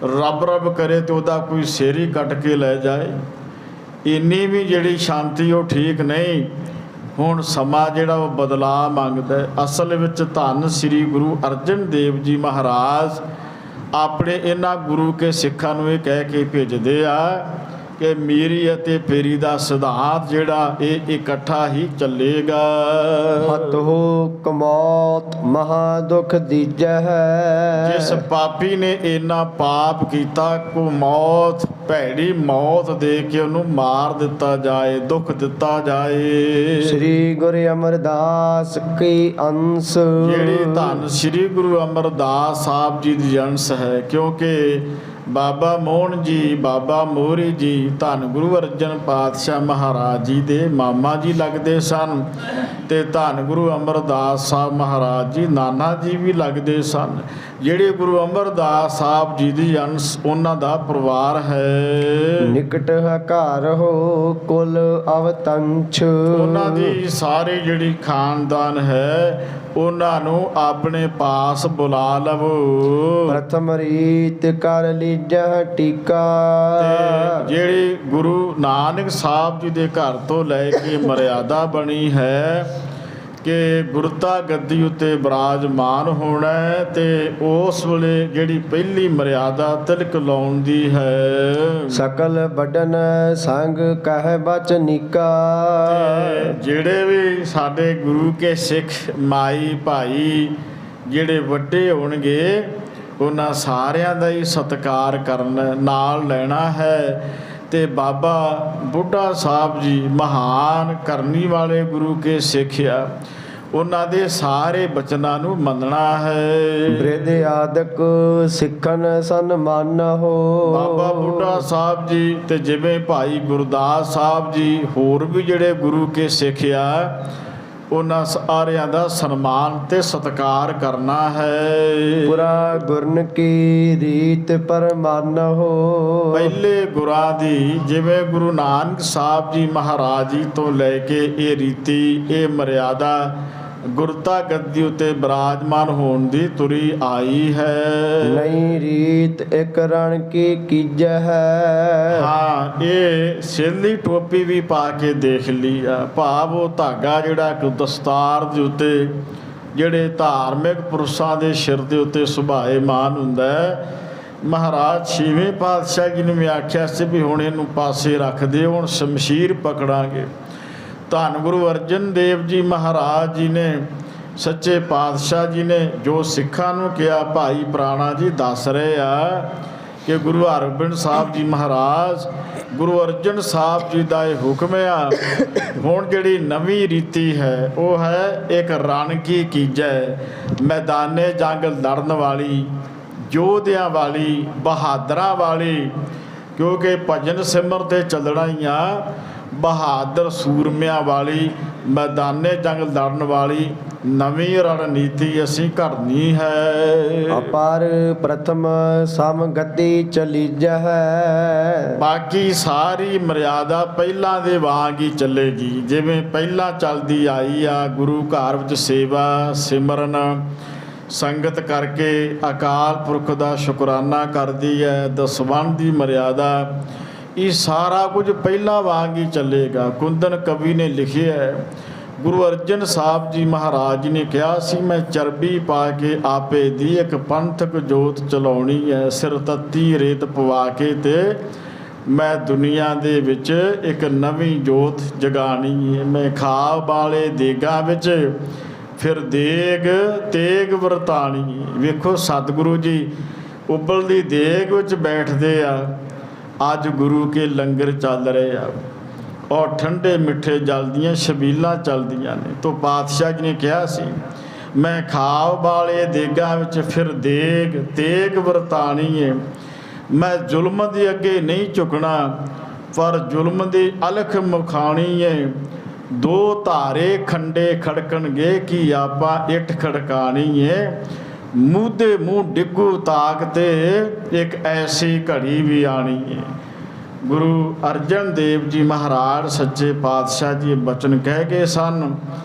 ਰੱਬ ਰੱਬ ਕਰੇ ਤੇ ਉਹਦਾ ਕੋਈ ਸਿਰ ਹੀ ਕੱਟ ਕੇ ਲੈ ਜਾਏ। ਇੰਨੀ ਵੀ ਜਿਹੜੀ ਸ਼ਾਂਤੀ ਉਹ ਠੀਕ ਨਹੀਂ। ਹੁਣ ਸਮਾਂ ਜਿਹੜਾ ਉਹ ਬਦਲਾਅ ਮੰਗਦਾ। ਅਸਲ ਵਿੱਚ ਧੰਨ ਸ੍ਰੀ ਗੁਰੂ ਅਰਜਨ ਦੇਵ ਜੀ ਮਹਾਰਾਜ ਆਪਣੇ ਇਹਨਾਂ ਗੁਰੂ ਕੇ ਸਿੱਖਾਂ ਨੂੰ ਇਹ ਕਹਿ ਕੇ ਭੇਜਦੇ ਆ ਕਿ ਮੀਰੀ ਅਤੇ ਪੀਰੀ ਦਾ ਸਿਧਾਂਤ ਜਿਹੜਾ ਇਹ ਇਕੱਠਾ ਹੀ ਚੱਲੇਗਾ। ਹਤ ਹੋ ਕਮੌਤ ਮਹਾ ਦੁਖ ਦੀਜੈ ਹੈ। ਜਿਸ ਪਾਪੀ ਨੇ ਇੰਨਾ ਪਾਪ ਕੀਤਾ, ਕੋ ਮੌਤ, ਭੈੜੀ ਮੌਤ ਦੇ ਕੇ ਉਹਨੂੰ ਮਾਰ ਦਿੱਤਾ ਜਾਏ, ਦੁੱਖ ਦਿੱਤਾ ਜਾਏ। ਸ੍ਰੀ ਗੁਰੂ ਅਮਰਦਾਸ ਕੀ ਅੰਸ, ਜਿਹੜੀ ਧੰਨ ਸ੍ਰੀ ਗੁਰੂ ਅਮਰਦਾਸ ਸਾਹਿਬ ਜੀ ਦੀ ਅੰਸ਼ ਹੈ, ਕਿਉਂਕਿ ਬਾਬਾ ਮੋਹਨ ਜੀ, ਬਾਬਾ ਮੋਹਰੀ ਜੀ ਧੰਨ ਗੁਰੂ ਅਰਜਨ ਪਾਤਸ਼ਾਹ ਮਹਾਰਾਜ ਜੀ ਦੇ ਮਾਮਾ ਜੀ ਲੱਗਦੇ ਸਨ, ਤੇ ਧੰਨ ਗੁਰੂ ਅਮਰਦਾਸ ਸਾਹਿਬ ਮਹਾਰਾਜ ਜੀ ਨਾਨਾ ਜੀ ਵੀ ਲੱਗਦੇ ਸਨ। ਜਿਹੜੇ ਗੁਰੂ ਅਮਰਦਾਸ ਸਾਹਿਬ ਜੀ ਦੀ ਅੰਸ਼ ਉਹਨਾਂ ਦਾ ਪਰਿਵਾਰ ਹੈ। ਨਿਕਟ ਹੈ ਘਰ ਹੋ ਕੁਲ ਅਵਤੰਛ, ਉਹਨਾਂ ਦੀ ਸਾਰੇ ਜਿਹੜੀ ਖਾਨਦਾਨ ਹੈ ਉਹਨਾਂ ਨੂੰ ਆਪਣੇ ਪਾਸ ਬੁਲਾ ਲਵੋ। ਪ੍ਰਥਮ ਰੀਤ ਕਰ ਲੀਜੈ ਟੀਕਾ, ਤੇ ਜਿਹੜੀ ਗੁਰੂ ਨਾਨਕ ਸਾਹਿਬ ਜੀ ਦੇ ਘਰ ਤੋਂ ਲੈ ਕੇ ਮਰਿਆਦਾ ਬਣੀ ਹੈ ਕਿ ਗੁਰਤਾ ਗੱਦੀ ਉੱਤੇ ਬਿਰਾਜਮਾਨ ਹੋਣਾ, ਤੇ ਉਸ ਵੇਲੇ ਜਿਹੜੀ ਪਹਿਲੀ ਮਰਿਆਦਾ ਤਿਲਕ ਲਾਉਣ ਦੀ ਹੈ। ਸਕਲ ਵੱਡਨ ਸੰਗ ਕਹਿ ਬਚਨੀਕਾ, ਜਿਹੜੇ ਵੀ ਸਾਡੇ ਗੁਰੂ ਕੇ ਸਿੱਖ ਮਾਈ ਭਾਈ ਜਿਹੜੇ ਵੱਡੇ ਹੋਣਗੇ ਉਹਨਾਂ ਸਾਰਿਆਂ ਦਾ ਹੀ ਸਤਿਕਾਰ ਕਰਨ ਨਾਲ ਲੈਣਾ ਹੈ। ਤੇ ਬਾਬਾ ਬੁੱਢਾ ਸਾਹਿਬ ਜੀ ਮਹਾਨ ਕਰਨੀ ਵਾਲੇ ਗੁਰੂ ਕੇ ਸਿੱਖ ਆ, ਉਹਨਾਂ ਦੇ ਸਾਰੇ ਬਚਨਾਂ ਨੂੰ ਮੰਨਣਾ ਹੈ। ਬ੍ਰਿਧ ਆਦਿਕ ਸਿੱਖਨ ਸਨਮਾਨ ਹੋ, ਬਾਬਾ ਬੁੱਢਾ ਸਾਹਿਬ ਜੀ ਤੇ ਜਿਵੇਂ ਭਾਈ ਗੁਰਦਾਸ ਸਾਹਿਬ ਜੀ, ਹੋਰ ਵੀ ਜਿਹੜੇ ਗੁਰੂ ਕੇ ਸਿੱਖ ਆ, ਉਹਨਾਂ ਸਾਰਿਆਂ ਦਾ ਸਨਮਾਨ ਤੇ ਸਤਿਕਾਰ ਕਰਨਾ ਹੈ। ਪੁਰਾ ਗੁਰਨ ਕੀ ਰੀਤ ਪਰਮਾਨ ਹੋ, ਪਹਿਲੇ ਗੁਰਾਂ ਦੀ, ਜਿਵੇਂ ਗੁਰੂ ਨਾਨਕ ਸਾਹਿਬ ਜੀ ਮਹਾਰਾਜ ਜੀ ਤੋਂ ਲੈ ਕੇ ਇਹ ਰੀਤੀ, ਇਹ ਮਰਿਆਦਾ ਗੁਰਤਾ ਗੱਦੀ ਉਤੇ ਬਿਰਾਜਮਾਨ ਹੋਣ ਦੀ ਤੁਰੀ ਆਈ ਹੈ। ਨਹੀਂ ਰੀਤ ਇੱਕ ਰਣ ਕੀ ਕੀਜੈ ਹੈ। ਹਾਂ, ਇਹ ਸਿਰ ਦੀ ਟੋਪੀ ਵੀ ਪਾ ਕੇ ਦੇਖ ਲਈ ਆ, ਭਾਵ ਉਹ ਧਾਗਾ ਜਿਹੜਾ ਕਿ ਦਸਤਾਰ ਦੇ ਉੱਤੇ ਜਿਹੜੇ ਧਾਰਮਿਕ ਪੁਰਸ਼ਾਂ ਦੇ ਸਿਰ ਦੇ ਉੱਤੇ ਸੁਭਾਏਮਾਨ ਹੁੰਦਾ ਹੈ। ਮਹਾਰਾਜ ਛੇਵੇਂ ਪਾਤਸ਼ਾਹ ਜੀ ਨੇ ਵੀ ਆਖਿਆ ਸੀ ਵੀ ਹੁਣ ਇਹਨੂੰ ਪਾਸੇ ਰੱਖ ਦੇ, ਹੁਣ ਸ਼ਮਸ਼ੀਰ ਪਕੜਾਂਗੇ। ਧੰਨ ਗੁਰੂ ਅਰਜਨ ਦੇਵ ਜੀ ਮਹਾਰਾਜ ਜੀ ਨੇ, ਸੱਚੇ ਪਾਤਸ਼ਾਹ ਜੀ ਨੇ ਜੋ ਸਿੱਖਾਂ ਨੂੰ ਕਿਹਾ, ਭਾਈ ਪ੍ਰਾਣਾ ਜੀ ਦੱਸ ਰਹੇ ਆ ਕਿ ਕਿ ਗੁਰੂ ਹਰਗੋਬਿੰਦ ਸਾਹਿਬ ਜੀ ਮਹਾਰਾਜ ਗੁਰੂ ਅਰਜਨ ਸਾਹਿਬ ਜੀ ਦਾ ਇਹ ਹੁਕਮ ਆ। ਹੁਣ ਜਿਹੜੀ ਨਵੀਂ ਰੀਤੀ ਹੈ ਉਹ ਹੈ ਇੱਕ ਰਣ ਕੀ ਕੀਜੈ, ਮੈਦਾਨੇ ਜੰਗ ਲੜਨ ਵਾਲੀ, ਯੋਧਿਆਂ ਵਾਲੀ, ਬਹਾਦਰਾਂ ਵਾਲੀ, ਕਿਉਂਕਿ ਭਜਨ ਸਿਮਰ ਤੇ ਚੱਲਣਾ ਹੀ ਆ। ਬਹਾਦਰ ਸੂਰਮਿਆਂ ਵਾਲੀ, ਮੈਦਾਨੇ ਜੰਗ ਲੜਨ ਵਾਲੀ ਨਵੀਂ ਰਣਨੀਤੀ ਅਸੀਂ ਘੜਨੀ ਹੈ। ਅਪਰ ਪ੍ਰਥਮ ਸਮਗਤੀ ਚਲੀਜਹਿ। ਬਾਕੀ ਸਾਰੀ ਮਰਿਆਦਾ ਪਹਿਲਾਂ ਦੇ ਵਾਂਗ ਹੀ ਚੱਲੇਗੀ, ਜਿਵੇਂ ਪਹਿਲਾਂ ਚੱਲਦੀ ਆਈ ਆ। ਗੁਰੂ ਘਰ ਵਿੱਚ ਸੇਵਾ ਸਿਮਰਨ ਸੰਗਤ ਕਰਕੇ ਅਕਾਲ ਪੁਰਖ ਦਾ ਸ਼ੁਕਰਾਨਾ ਕਰਦੀ ਹੈ। ਦਸਵੰਧ ਦੀ ਮਰਿਆਦਾ, ਇਹ ਸਾਰਾ ਕੁਝ ਪਹਿਲਾਂ ਵਾਂਗ ਹੀ ਚੱਲੇਗਾ। ਕੁੰਦਨ ਕਵੀ ਨੇ ਲਿਖਿਆ ਹੈ, ਗੁਰੂ ਅਰਜਨ ਸਾਹਿਬ ਜੀ ਮਹਾਰਾਜ ਨੇ ਕਿਹਾ ਸੀ, ਮੈਂ ਚਰਬੀ ਪਾ ਕੇ ਆਪੇ ਦੀ ਇੱਕ ਪੰਥਕ ਜੋਤ ਚਲਾਉਣੀ ਹੈ। ਸਿਰ ਤੱਤੀ ਰੇਤ ਪਵਾ ਕੇ ਤੇ ਮੈਂ ਦੁਨੀਆ ਦੇ ਵਿੱਚ ਇੱਕ ਨਵੀਂ ਜੋਤ ਜਗਾਣੀ ਹੈ। ਮੈਂ ਖਾਬ ਵਾਲੇ ਦੇਗਾਂ ਵਿੱਚ ਫਿਰ ਦੇਗ ਤੇਗ ਵਰਤਾਣੀ। ਵੇਖੋ ਸਤਿਗੁਰੂ ਜੀ ਉਬਲਦੀ ਦੇਗ ਵਿੱਚ ਬੈਠਦੇ ਆ। ਅੱਜ ਗੁਰੂ ਕੇ ਲੰਗਰ ਚੱਲ ਰਹੇ ਆ ਔਰ ਠੰਡੇ ਮਿੱਠੇ ਜਲ ਦੀਆਂ ਛਬੀਲਾਂ ਚੱਲਦੀਆਂ ਨੇ। ਤੋਂ ਪਾਤਸ਼ਾਹ ਜੀ ਨੇ ਕਿਹਾ ਸੀ, ਮੈਂ ਖਾਬ ਵਾਲੇ ਦੇਗਾਂ ਵਿੱਚ ਫਿਰ ਦੇਗ ਤੇਗ ਵਰਤਾਣੀ ਹੈ। ਮੈਂ ਜ਼ੁਲਮ ਦੇ ਅੱਗੇ ਨਹੀਂ ਝੁਕਣਾ, ਪਰ ਜ਼ੁਲਮ ਦੀ ਅਲਖ ਮੁਖਾਣੀ ਹੈ। ਦੋ ਧਾਰੇ ਖੰਡੇ ਖੜਕਣਗੇ ਕਿ ਆਪਾਂ ਇੱਟ ਖੜਕਾਣੀ ਹੈ। ਮੂੰਹ ਦੇ ਮੂੰਹ ਡਿੱਗੂ ਤਾਕ ਤੇ ਇੱਕ ਐਸੀ ਘੜੀ ਵੀ ਆਣੀ ਹੈ। ਗੁਰੂ ਅਰਜਨ ਦੇਵ ਜੀ ਮਹਾਰਾਜ ਸੱਚੇ ਪਾਤਸ਼ਾਹ ਜੀ ਬਚਨ ਕਹਿ ਗਏ ਸਨ,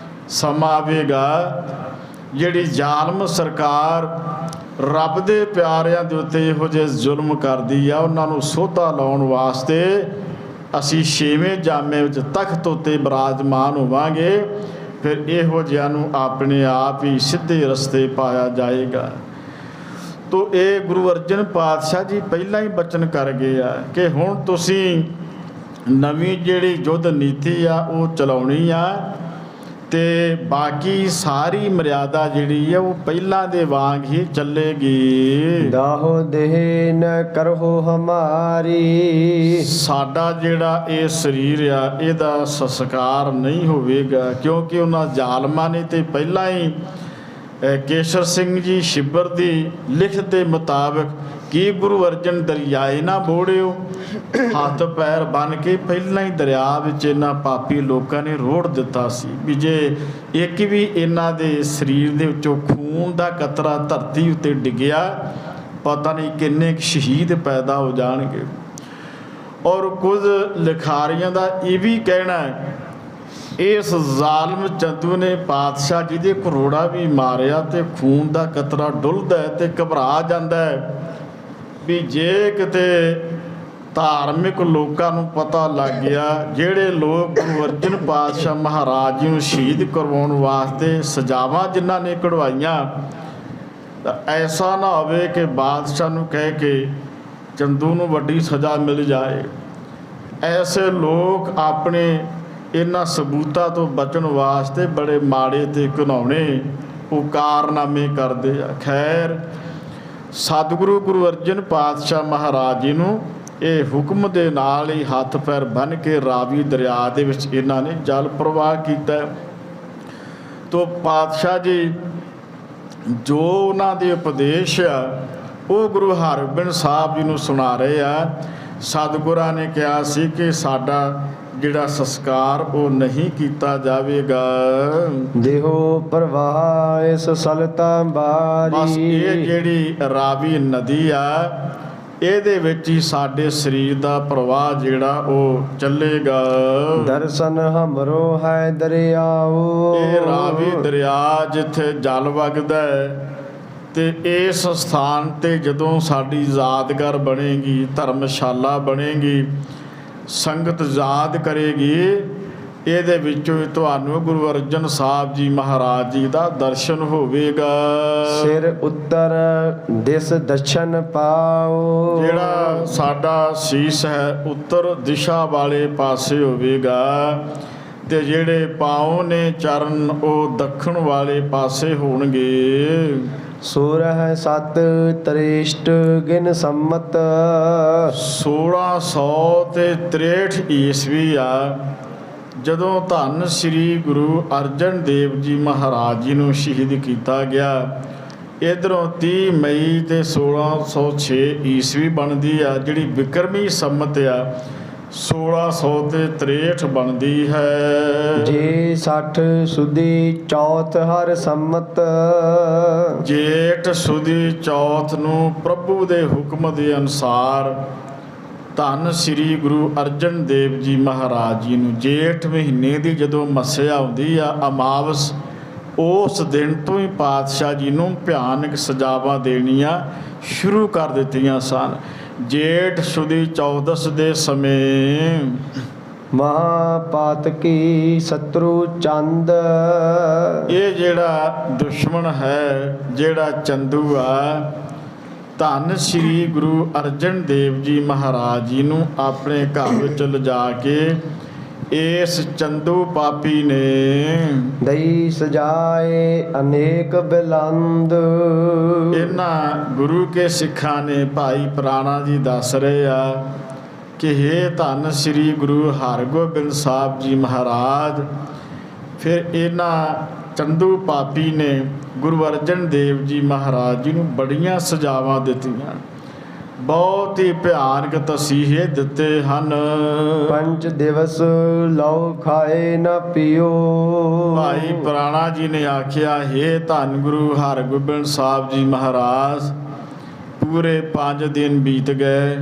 ਸਮਾਂ ਆਵੇਗਾ ਜਿਹੜੀ ਜ਼ਾਲਮ ਸਰਕਾਰ ਰੱਬ ਦੇ ਪਿਆਰਿਆਂ ਦੇ ਉੱਤੇ ਇਹੋ ਜਿਹੇ ਜ਼ੁਲਮ ਕਰਦੀ ਆ, ਉਹਨਾਂ ਨੂੰ ਸੋਧਾ ਲਾਉਣ ਵਾਸਤੇ ਅਸੀਂ 6ਵੇਂ ਜਾਮੇ ਵਿੱਚ ਤਖਤ ਉੱਤੇ ਬਿਰਾਜਮਾਨ ਹੋਵਾਂਗੇ। ਫਿਰ ਇਹੋ ਜਿਹਿਆਂ ਨੂੰ ਆਪਣੇ ਆਪ ਹੀ ਸਿੱਧੇ ਰਸਤੇ ਪਾਇਆ ਜਾਏਗਾ। ਤੋ ਇਹ ਗੁਰੂ ਅਰਜਨ ਪਾਤਸ਼ਾਹ ਜੀ ਪਹਿਲਾਂ ਹੀ ਬਚਨ ਕਰ ਗਏ ਆ ਕਿ ਹੁਣ ਤੁਸੀਂ ਨਵੀਂ ਜਿਹੜੀ ਯੁੱਧ ਨੀਤੀ ਆ ਉਹ ਚਲਾਉਣੀ ਆ, ਤੇ ਬਾਕੀ ਸਾਰੀ ਮਰਿਆਦਾ ਜਿਹੜੀ ਆ ਉਹ ਪਹਿਲਾਂ ਦੇ ਵਾਂਗ ਹੀ ਚੱਲੇਗੀ। ਦਾਹੋ ਦੇਹ ਨ ਕਰਹੁ ਹਮਾਰੀ। ਸਾਡਾ ਜਿਹੜਾ ਇਹ ਸਰੀਰ ਆ ਇਹਦਾ ਸੰਸਕਾਰ ਨਹੀਂ ਹੋਵੇਗਾ, ਕਿਉਂਕਿ ਉਹਨਾਂ ਜ਼ਾਲਮਾਂ ਨੇ ਤੇ ਪਹਿਲਾਂ ਹੀ ਕੇਸ਼ਰ ਸਿੰਘ ਜੀ ਛਿੱਬਰ ਦੀ ਲਿਖਤ ਦੇ ਮੁਤਾਬਕ ਕੀ ਗੁਰੂ ਅਰਜਨ ਦਰਿਆਏ ਨਾ ਬੋੜਿਓ, ਹੱਥ ਪੈਰ ਬੰਨ ਕੇ ਪਹਿਲਾਂ ਹੀ ਦਰਿਆ ਵਿੱਚ ਇਹਨਾਂ ਪਾਪੀ ਲੋਕਾਂ ਨੇ ਰੋੜ ਦਿੱਤਾ ਸੀ ਵੀ ਜੇ ਇੱਕ ਵੀ ਇਹਨਾਂ ਦੇ ਸਰੀਰ ਦੇ ਵਿੱਚੋਂ ਖੂਨ ਦਾ ਕਤਰਾ ਧਰਤੀ ਉੱਤੇ ਡਿੱਗਿਆ, ਪਤਾ ਨਹੀਂ ਕਿੰਨੇ ਸ਼ਹੀਦ ਪੈਦਾ ਹੋ ਜਾਣਗੇ। ਔਰ ਕੁਝ ਲਿਖਾਰੀਆਂ ਦਾ ਇਹ ਵੀ ਕਹਿਣਾ ਹੈ, ਇਸ ਜ਼ਾਲਮ ਚੰਦੂ ਨੇ ਪਾਤਸ਼ਾਹ ਜੀ ਦੇ ਕਰੋੜਾ ਵੀ ਮਾਰਿਆ ਤੇ ਖੂਨ ਦਾ ਕਤਰਾ ਡੁੱਲਦਾ ਤੇ ਘਬਰਾ ਜਾਂਦਾ ਹੈ ਵੀ ਜੇ ਕਿਤੇ ਧਾਰਮਿਕ ਲੋਕਾਂ ਨੂੰ ਪਤਾ ਲੱਗ ਗਿਆ, ਜਿਹੜੇ ਲੋਕ ਗੁਰੂ ਅਰਜਨ ਪਾਤਸ਼ਾਹ ਮਹਾਰਾਜ ਜੀ ਨੂੰ ਸ਼ਹੀਦ ਕਰਵਾਉਣ ਵਾਸਤੇ ਸਜ਼ਾਵਾਂ ਜਿਨ੍ਹਾਂ ਨੇ ਕਢਵਾਈਆਂ, ਤਾਂ ਐਸਾ ਨਾ ਹੋਵੇ ਕਿ ਬਾਦਸ਼ਾਹ ਨੂੰ ਕਹਿ ਕੇ ਚੰਦੂ ਨੂੰ ਵੱਡੀ ਸਜ਼ਾ ਮਿਲ ਜਾਏ। ਐਸੇ ਲੋਕ ਆਪਣੇ ਇਹਨਾਂ ਸਬੂਤਾਂ ਤੋਂ ਬਚਣ ਵਾਸਤੇ ਬੜੇ ਮਾੜੇ ਤੇ ਘਿਨਾਉਣੇ ਉਹ ਕਾਰਨਾਮੇ ਕਰਦੇ ਆ। ਖੈਰ ਸਤਿਗੁਰੂ ਗੁਰੂ ਅਰਜਨ ਪਾਤਸ਼ਾਹ ਮਹਾਰਾਜ ਜੀ ਨੂੰ ਇਹ ਹੁਕਮ ਦੇ ਨਾਲ ਹੀ ਹੱਥ ਪੈਰ ਬੰਨ੍ਹ ਕੇ ਰਾਵੀ ਦਰਿਆ ਦੇ ਵਿੱਚ ਇਹਨਾਂ ਨੇ ਜਲ ਪ੍ਰਵਾਹ ਕੀਤਾ। ਤੋ ਪਾਤਸ਼ਾਹ ਜੀ ਜੋ ਉਹਨਾਂ ਦੇ ਉਪਦੇਸ਼ ਆ ਉਹ ਗੁਰੂ ਹਰਗੋਬਿੰਦ ਸਾਹਿਬ ਜੀ ਨੂੰ ਸੁਣਾ ਰਹੇ ਆ। ਸਤਿਗੁਰਾਂ ਨੇ ਕਿਹਾ ਸੀ ਕਿ ਸਾਡਾ ਜਿਹੜਾ ਸੰਸਕਾਰ ਉਹ ਨਹੀਂ ਕੀਤਾ ਜਾਵੇਗਾ। ਦੇਹੋ ਪ੍ਰਵਾਹ ਇਸ ਸਲਤਾ ਬਾਰੀ। ਬਸ ਇਹ ਜਿਹੜੀ ਰਾਵੀ ਨਦੀ ਆ ਇਹਦੇ ਵਿੱਚ ਹੀ ਸਾਡੇ ਸਰੀਰ ਦਾ ਪ੍ਰਵਾਹ ਜਿਹੜਾ ਉਹ ਚੱਲੇਗਾ। ਦਰਸ਼ਨ ਹਮਰੋ ਹੈ ਦਰਿਆਓ। ਇਹ ਰਾਵੀ ਦਰਿਆ ਜਿੱਥੇ ਜਲ ਵਗਦਾ ਹੈ ਤੇ ਇਸ ਸਥਾਨ ਤੇ ਜਦੋਂ ਸਾਡੀ ਯਾਦਗਾਰ ਬਣੇਗੀ, ਧਰਮਸ਼ਾਲਾ ਬਣੇਗੀ, ਸੰਗਤ ਯਾਦ ਕਰੇਗੀ, ਇਹਦੇ ਵਿੱਚੋਂ ਤੁਹਾਨੂੰ ਗੁਰੂ ਅਰਜਨ ਸਾਹਿਬ ਜੀ ਮਹਾਰਾਜ ਜੀ ਦਾ ਦਰਸ਼ਨ ਹੋਵੇਗਾ। ਸਿਰ ਉੱਤਰ ਦਿਸ ਦਛਨ ਪਾਓ। ਜਿਹੜਾ ਸਾਡਾ ਸੀਸ ਹੈ ਉੱਤਰ ਦਿਸ਼ਾ ਵਾਲੇ ਪਾਸੇ ਹੋਵੇਗਾ। ਤੇ ਜਿਹੜੇ ਪਾਉ ਨੇ ਚਰਨ ਉਹ ਦੱਖਣ ਵਾਲੇ ਪਾਸੇ ਹੋਣਗੇ। ਸੋਰਹ ਸਤ ਤ੍ਰੇਸ਼ਟ ਗਿਨ ਸੰਮਤ 1663 ਈਸਵੀ ਆ ਜਦੋਂ ਧੰਨ ਸ੍ਰੀ ਗੁਰੂ ਅਰਜਨ ਦੇਵ ਜੀ ਮਹਾਰਾਜ ਜੀ ਨੂੰ ਸ਼ਹੀਦ ਕੀਤਾ ਗਿਆ। ਇਧਰੋਂ 30 ਮਈ ਤੇ 1606 ਈਸਵੀ ਬਣਦੀ ਆ, ਜਿਹੜੀ ਬਿਕਰਮੀ ਸੰਮਤ ਆ 1663 ਬਣਦੀ ਹੈ। ਜੇ 60 ਸੁਦੀ ਚੌਥ ਹਰ ਸੰਮਤ ਜੇਠ ਸੁਦੀ ਚੌਥ ਨੂੰ ਪ੍ਰਭੂ ਦੇ ਹੁਕਮ ਦੇ ਅਨੁਸਾਰ ਧੰਨ ਸ੍ਰੀ ਗੁਰੂ ਅਰਜਨ ਦੇਵ ਜੀ ਮਹਾਰਾਜ ਜੀ ਨੂੰ ਜੇਠ ਮਹੀਨੇ ਦੀ ਜਦੋਂ ਮੱਸਿਆ ਆਉਂਦੀ ਆ ਅਮਾਵਸ, ਉਸ ਦਿਨ ਤੋਂ ਹੀ ਪਾਤਸ਼ਾਹ ਜੀ ਨੂੰ ਭਿਆਨਕ ਸਜ਼ਾਵਾਂ ਦੇਣੀਆਂ ਸ਼ੁਰੂ ਕਰ ਦਿੱਤੀਆਂ ਸਨ। ਜੇਠ ਸੁਦੀ ਚੌਦਸ ਦੇ ਸਮੇਂ ਮਹਾਪਾਤਕੀ ਸਤਰੂ ਚੰਦ ਇਹ ਜਿਹੜਾ ਦੁਸ਼ਮਣ ਹੈ, ਜਿਹੜਾ ਚੰਦੂ ਆ, ਧੰਨ ਸ੍ਰੀ ਗੁਰੂ ਅਰਜਨ ਦੇਵ ਜੀ ਮਹਾਰਾਜ ਜੀ ਨੂੰ ਆਪਣੇ ਘਰ ਵਿੱਚ ਲਿਜਾ ਕੇ ਇਸ ਚੰਦੂ ਪਾਪੀ ਨੇ ਦਈ ਸਜਾਏ ਅਨੇਕ ਬਿਲੰਦ। ਇਹਨਾਂ ਗੁਰੂ ਕੇ ਸਿੱਖਾਂ ਨੇ ਭਾਈ ਪ੍ਰਾਣਾ ਜੀ ਦੱਸ ਰਹੇ ਆ ਕਿ ਹੇ ਧੰਨ ਸ੍ਰੀ ਗੁਰੂ ਹਰਗੋਬਿੰਦ ਸਾਹਿਬ ਜੀ ਮਹਾਰਾਜ, ਫਿਰ ਇਹਨਾਂ ਚੰਦੂ ਪਾਪੀ ਨੇ ਗੁਰੂ ਅਰਜਨ ਦੇਵ ਜੀ ਮਹਾਰਾਜ ਜੀ ਨੂੰ ਬੜੀਆਂ ਸਜ਼ਾਵਾਂ ਦਿੱਤੀਆਂ, ਬਹੁਤ ਹੀ ਭਿਆਨਕ ਤਸੀਹੇ ਦਿੱਤੇ ਹਨ। ਪੰਜ ਦਿਵਸ ਲਓ ਖਾਏ ਨਾ ਪੀਓ। ਭਾਈ ਪ੍ਰਾਣਾ ਜੀ ਨੇ ਆਖਿਆ, ਹੇ ਧੰਨ ਗੁਰੂ ਹਰਗੋਬਿੰਦ ਸਾਹਿਬ ਜੀ ਮਹਾਰਾਜ, ਪੂਰੇ 5 ਦਿਨ ਬੀਤ ਗਏ।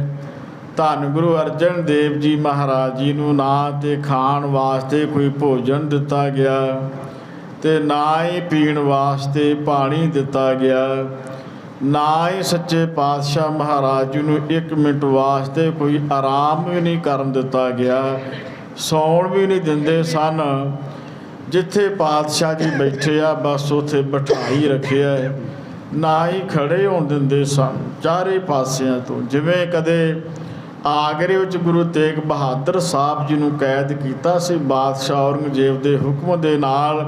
ਧੰਨ ਗੁਰੂ ਅਰਜਨ ਦੇਵ ਜੀ ਮਹਾਰਾਜ ਜੀ ਨੂੰ ਨਾ ਤੇ ਖਾਣ ਵਾਸਤੇ ਕੋਈ ਭੋਜਨ ਦਿੱਤਾ ਗਿਆ ਤੇ ਨਾ ਹੀ ਪੀਣ ਵਾਸਤੇ ਪਾਣੀ ਦਿੱਤਾ ਗਿਆ, ਨਾ ਹੀ ਸੱਚੇ ਪਾਤਸ਼ਾਹ ਮਹਾਰਾਜ ਜੀ ਨੂੰ 1 ਮਿੰਟ ਵਾਸਤੇ ਕੋਈ ਆਰਾਮ ਵੀ ਨਹੀਂ ਕਰਨ ਦਿੱਤਾ ਗਿਆ, ਸੌਣ ਵੀ ਨਹੀਂ ਦਿੰਦੇ ਸਨ। ਜਿੱਥੇ ਪਾਤਸ਼ਾਹ ਜੀ ਬੈਠੇ ਆ ਬਸ ਉੱਥੇ ਬਿਠਾਈ ਰੱਖਿਆ, ਨਾ ਹੀ ਖੜੇ ਹੋਣ ਦਿੰਦੇ ਸਨ ਚਾਰੇ ਪਾਸਿਆਂ ਤੋਂ। ਜਿਵੇਂ ਕਦੇ ਆਗਰੇ ਵਿੱਚ ਗੁਰੂ ਤੇਗ ਬਹਾਦਰ ਸਾਹਿਬ ਜੀ ਨੂੰ ਕੈਦ ਕੀਤਾ ਸੀ ਬਾਦਸ਼ਾਹ ਔਰੰਗਜ਼ੇਬ ਦੇ ਹੁਕਮ ਦੇ ਨਾਲ,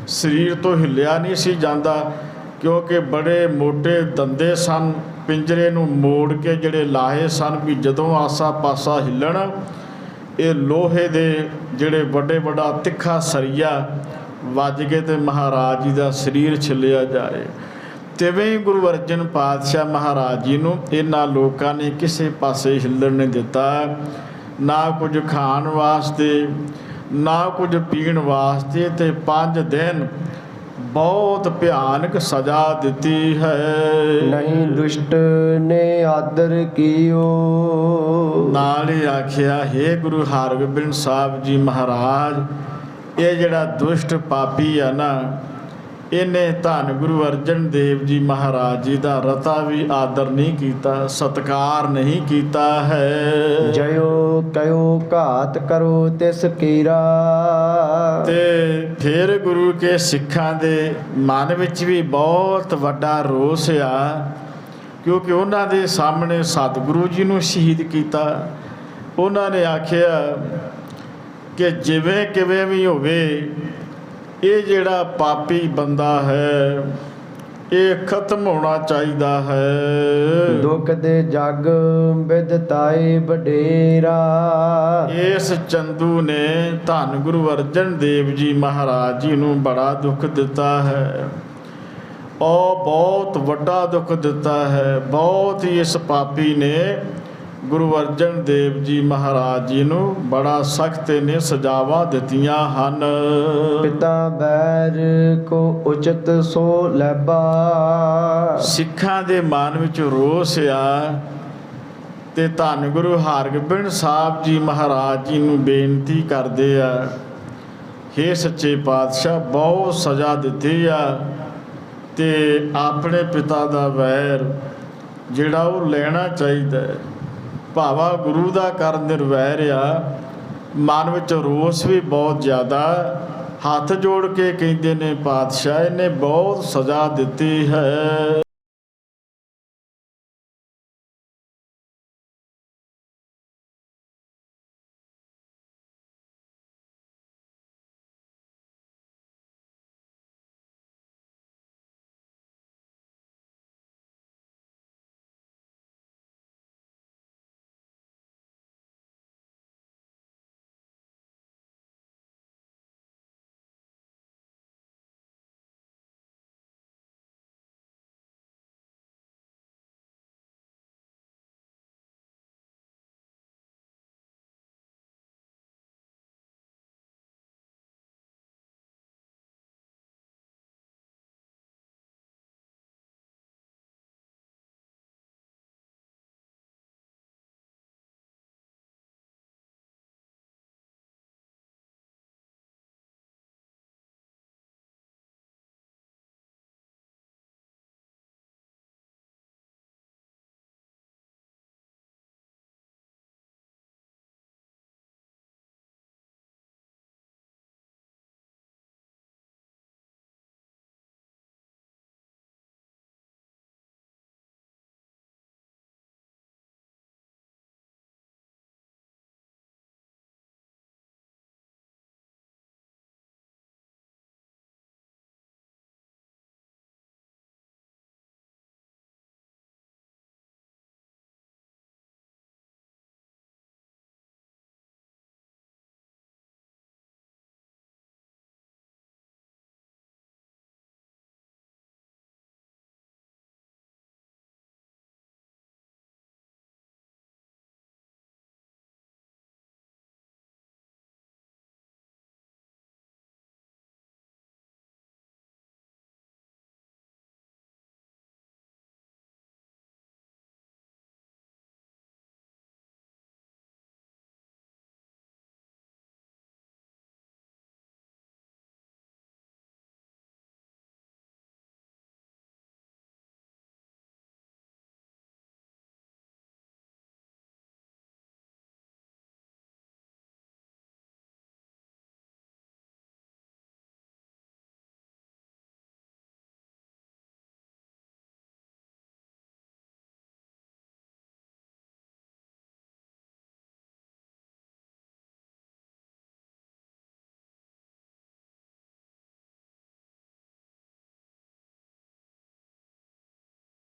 ਸਰੀਰ ਤੋਂ ਹਿੱਲਿਆ ਨਹੀਂ ਸੀ ਜਾਂਦਾ ਕਿਉਂਕਿ ਬੜੇ ਮੋਟੇ ਦੰਦੇ ਸਨ, ਪਿੰਜਰੇ ਨੂੰ ਮੋੜ ਕੇ ਜਿਹੜੇ ਲਾਹੇ ਸਨ ਵੀ ਜਦੋਂ ਆਸਾ ਪਾਸਾ ਹਿੱਲਣ ਇਹ ਲੋਹੇ ਦੇ ਜਿਹੜੇ ਵੱਡਾ ਤਿੱਖਾ ਸਰੀਆ ਵੱਜ ਕੇ ਤੇ ਮਹਾਰਾਜ ਜੀ ਦਾ ਸਰੀਰ ਛਿੱਲਿਆ ਜਾਏ। ਤਿਵੇਂ ਹੀ ਗੁਰੂ ਅਰਜਨ ਪਾਤਸ਼ਾਹ ਮਹਾਰਾਜ ਜੀ ਨੂੰ ਇਹਨਾਂ ਲੋਕਾਂ ਨੇ ਕਿਸੇ ਪਾਸੇ ਹਿੱਲਣ ਨਹੀਂ ਦਿੱਤਾ, ਨਾ ਕੁਝ ਖਾਣ ਵਾਸਤੇ ਨਾ ਕੁਝ ਪੀਣ ਵਾਸਤੇ, ਤੇ 5 ਦਿਨ ਬਹੁਤ ਭਿਆਨਕ ਸਜ਼ਾ ਦਿੱਤੀ ਹੈ। ਨਹੀਂ ਦੁਸ਼ਟ ਨੇ ਆਦਰ ਕੀਓ। ਨਾਲ ਹੀ ਆਖਿਆ, ਹੇ ਗੁਰੂ ਹਰਗੋਬਿੰਦ ਸਾਹਿਬ ਜੀ ਮਹਾਰਾਜ, ਇਹ ਜਿਹੜਾ ਦੁਸ਼ਟ ਪਾਪੀ ਆ ਨਾ, ਇਹਨੇ ਧੰਨ ਗੁਰੂ ਅਰਜਨ ਦੇਵ ਜੀ ਮਹਾਰਾਜ ਜੀ ਦਾ ਰਤਾ ਵੀ ਆਦਰ ਨਹੀਂ ਕੀਤਾ, ਸਤਿਕਾਰ ਨਹੀਂ ਕੀਤਾ ਹੈ। ਜਯੋ ਕਯੋ ਘਾਤ ਕਰੋ ਤਿਸ ਕੀਰਾ। ਤੇ ਫਿਰ ਗੁਰੂ ਕੇ ਸਿੱਖਾਂ ਦੇ ਮਨ ਵਿੱਚ ਵੀ ਬਹੁਤ ਵੱਡਾ ਰੋਸ ਆ, ਕਿਉਂਕਿ ਉਹਨਾਂ ਦੇ ਸਾਹਮਣੇ ਸਤਿਗੁਰੂ ਜੀ ਨੂੰ ਸ਼ਹੀਦ ਕੀਤਾ। ਉਹਨਾਂ ਨੇ ਆਖਿਆ ਕਿ ਜਿਵੇਂ ਕਿਵੇਂ ਵੀ ਹੋਵੇ ਇਹ ਜਿਹੜਾ ਪਾਪੀ ਬੰਦਾ ਹੈ ਇਹ ਖਤਮ ਹੋਣਾ ਚਾਹੀਦਾ ਹੈ। ਦੁੱਖ ਦੇ ਜਗ ਵਿਦਤਾਏ ਵਡੇਰਾ। ਇਸ ਚੰਦੂ ਨੇ ਧੰਨ ਗੁਰੂ ਅਰਜਨ ਦੇਵ ਜੀ ਮਹਾਰਾਜ ਜੀ ਨੂੰ ਬੜਾ ਦੁੱਖ ਦਿੱਤਾ ਹੈ, ਉਹ ਬਹੁਤ ਵੱਡਾ ਦੁੱਖ ਦਿੱਤਾ ਹੈ। ਬਹੁਤ ਹੀ ਇਸ ਪਾਪੀ ਨੇ ਗੁਰੂ ਅਰਜਨ ਦੇਵ ਜੀ ਮਹਾਰਾਜ ਜੀ ਨੂੰ ਬੜਾ ਸਖਤ ਨੇ ਸਜ਼ਾਵਾਂ ਦਿੱਤੀਆਂ ਹਨ। ਪਿਤਾ ਬੈਰ ਕੋ ਉਚਿਤ ਸੋ ਲੈਬਾ। ਸਿੱਖਾਂ ਦੇ ਮਨ ਵਿੱਚ ਰੋਸ ਆ ਤੇ ਧੰਨ ਗੁਰੂ ਹਰਗੋਬਿੰਦ ਸਾਹਿਬ ਜੀ ਮਹਾਰਾਜ ਜੀ ਨੂੰ ਬੇਨਤੀ ਕਰਦੇ ਆ, ਹੇ ਸੱਚੇ ਪਾਤਸ਼ਾਹ, ਬਹੁਤ ਸਜ਼ਾ ਦਿੱਤੀ ਆ ਤੇ ਆਪਣੇ ਪਿਤਾ ਦਾ ਵੈਰ ਜਿਹੜਾ ਉਹ ਲੈਣਾ ਚਾਹੀਦਾ। ਭਾਵਾ ਗੁਰੂ ਦਾ ਕਰ ਨਿਰਵੈਰ ਆ, ਮਨ ਵਿੱਚ ਰੋਸ ਵੀ ਬਹੁਤ ਜ਼ਿਆਦਾ। ਹੱਥ ਜੋੜ ਕੇ ਕਹਿੰਦੇ ਨੇ, ਪਾਤਸ਼ਾਹ ਇਹਨੇ ਬਹੁਤ ਸਜ਼ਾ ਦਿੱਤੀ ਹੈ।